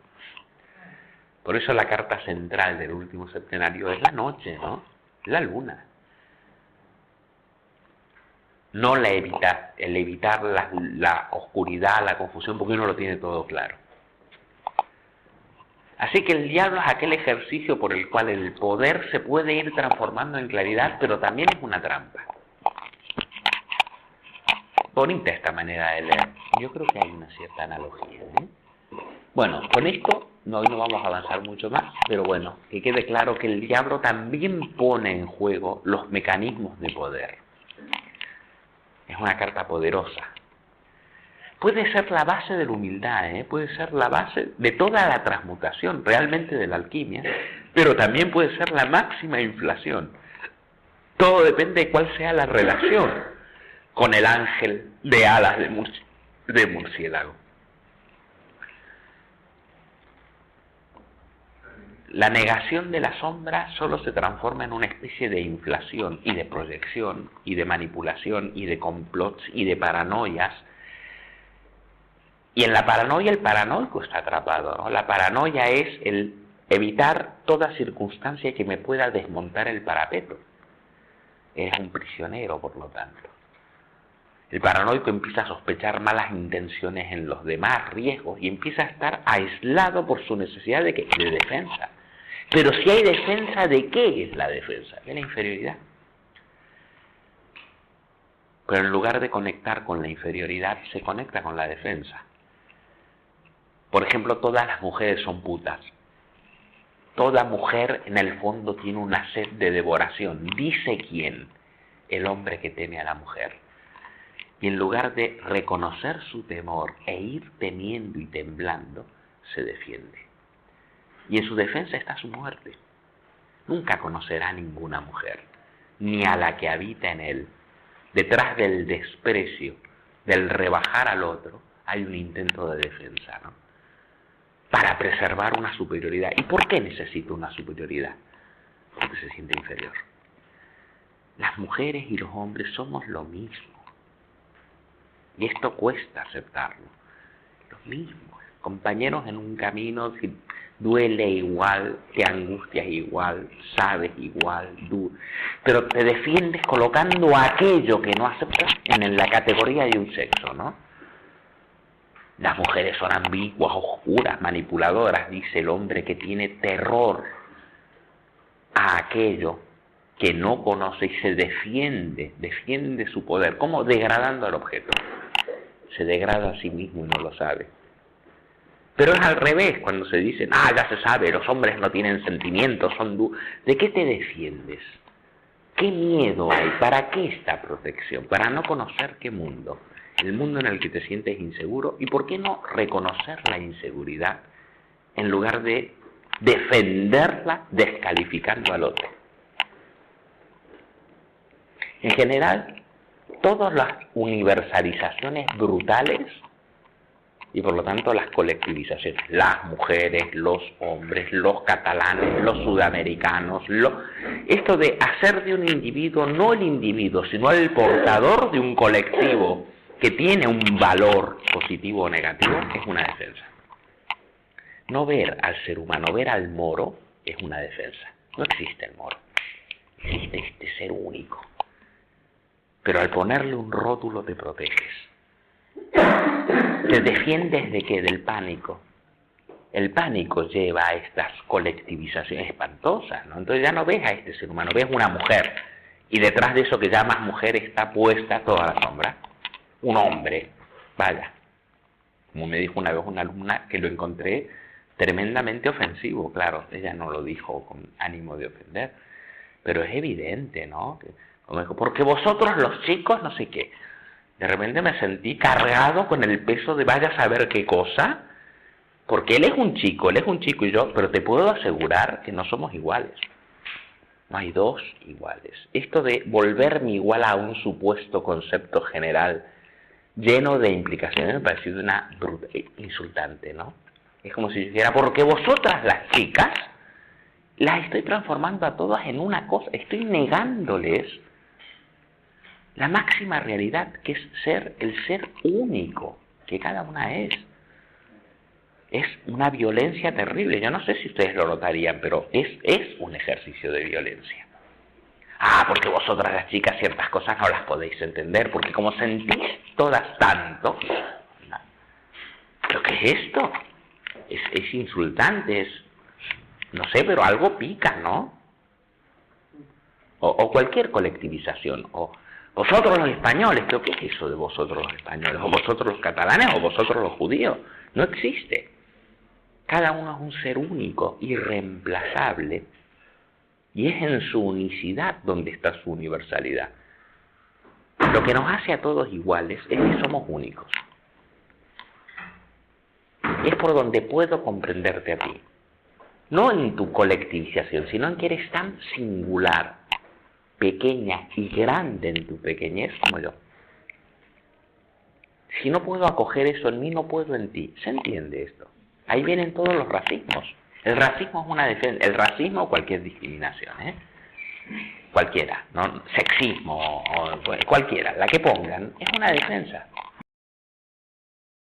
Por eso la carta central del último septenario es la noche, ¿no? La luna. No el evitar la oscuridad, la confusión, porque uno lo tiene todo claro. Así que el diablo es aquel ejercicio por el cual el poder se puede ir transformando en claridad, pero también es una trampa. Bonita esta manera de leer. Yo creo que hay una cierta analogía, ¿eh? Bueno, con esto hoy no vamos a avanzar mucho más, pero bueno, que quede claro que el diablo también pone en juego los mecanismos de poder. Es una carta poderosa. Puede ser la base de la humildad, puede ser la base de toda la transmutación, realmente de la alquimia, pero también puede ser la máxima inflación. Todo depende de cuál sea la relación con el ángel de alas de murciélago. La negación de la sombra solo se transforma en una especie de inflación y de proyección y de manipulación y de complots y de paranoias. Y en la paranoia el paranoico está atrapado, ¿no? La paranoia es el evitar toda circunstancia que me pueda desmontar el parapeto. Eres un prisionero, por lo tanto. El paranoico empieza a sospechar malas intenciones en los demás, riesgos, y empieza a estar aislado por su necesidad de defensa. Pero si hay defensa, ¿de qué es la defensa? De la inferioridad. Pero en lugar de conectar con la inferioridad, se conecta con la defensa. Por ejemplo, todas las mujeres son putas. Toda mujer en el fondo tiene una sed de devoración. ¿Dice quién? El hombre que teme a la mujer. Y en lugar de reconocer su temor e ir temiendo y temblando, se defiende. Y en su defensa está su muerte. Nunca conocerá a ninguna mujer, ni a la que habita en él. Detrás del desprecio, del rebajar al otro, hay un intento de defensa, ¿no? Para preservar una superioridad. ¿Y por qué necesita una superioridad? Porque se siente inferior. Las mujeres y los hombres somos lo mismo. Y esto cuesta aceptarlo. Lo mismo. Compañeros en un camino que duele igual, te angustias igual, sabes igual, pero te defiendes colocando aquello que no aceptas en la categoría de un sexo, ¿no? Las mujeres son ambiguas, oscuras, manipuladoras, dice el hombre que tiene terror a aquello que no conoce y se defiende su poder. ¿Cómo? Degradando al objeto. Se degrada a sí mismo y no lo sabe. Pero es al revés cuando se dicen, ya se sabe, los hombres no tienen sentimientos, ¿De qué te defiendes? ¿Qué miedo hay? ¿Para qué esta protección? Para no conocer qué mundo. El mundo en el que te sientes inseguro. ¿Y por qué no reconocer la inseguridad en lugar de defenderla descalificando al otro? En general, todas las universalizaciones brutales y por lo tanto las colectivizaciones, las mujeres, los hombres, los catalanes, los sudamericanos, esto de hacer de un individuo, no el individuo, sino el portador de un colectivo que tiene un valor positivo o negativo, es una defensa. No ver al ser humano, ver al moro, es una defensa. No existe el moro. este ser único. Pero al ponerle un rótulo te proteges. Te defiendes de qué? Del pánico. El pánico lleva a estas colectivizaciones espantosas, ¿no? Entonces ya no ves a este ser humano, ves una mujer. Y detrás de eso que llamas mujer está puesta toda la sombra. Un hombre. Vaya. Como me dijo una vez una alumna que lo encontré tremendamente ofensivo. Claro, ella no lo dijo con ánimo de ofender. Pero es evidente, ¿no? Como dijo, porque vosotros los chicos no sé qué. De repente me sentí cargado con el peso de vaya a saber qué cosa. Porque él es un chico y yo, pero te puedo asegurar que no somos iguales. No hay dos iguales. Esto de volverme igual a un supuesto concepto general lleno de implicaciones me pareció insultante, ¿no? Es como si yo dijera, porque vosotras las chicas las estoy transformando a todas en una cosa, estoy negándoles la máxima realidad que es el ser único que cada una es. Es una violencia terrible. Yo no sé si ustedes lo notarían, pero es un ejercicio de violencia. Ah, porque vosotras las chicas ciertas cosas no las podéis entender, porque como sentís todas tanto, no. ¿Pero qué es esto? Es insultante, no sé, pero algo pica, ¿no? O cualquier colectivización, o vosotros los españoles, ¿pero qué es eso de vosotros los españoles? O vosotros los catalanes, o vosotros los judíos. No existe. Cada uno es un ser único, irreemplazable, y es en su unicidad donde está su universalidad. Lo que nos hace a todos iguales es que somos únicos. Es por donde puedo comprenderte a ti. No en tu colectivización, sino en que eres tan singular, pequeña y grande en tu pequeñez como yo. Si no puedo acoger eso en mí, no puedo en ti. ¿Se entiende esto? Ahí vienen todos los racismos. El racismo es una defensa. El racismo o cualquier discriminación, cualquiera, ¿no? Sexismo, o cualquiera, la que pongan, es una defensa.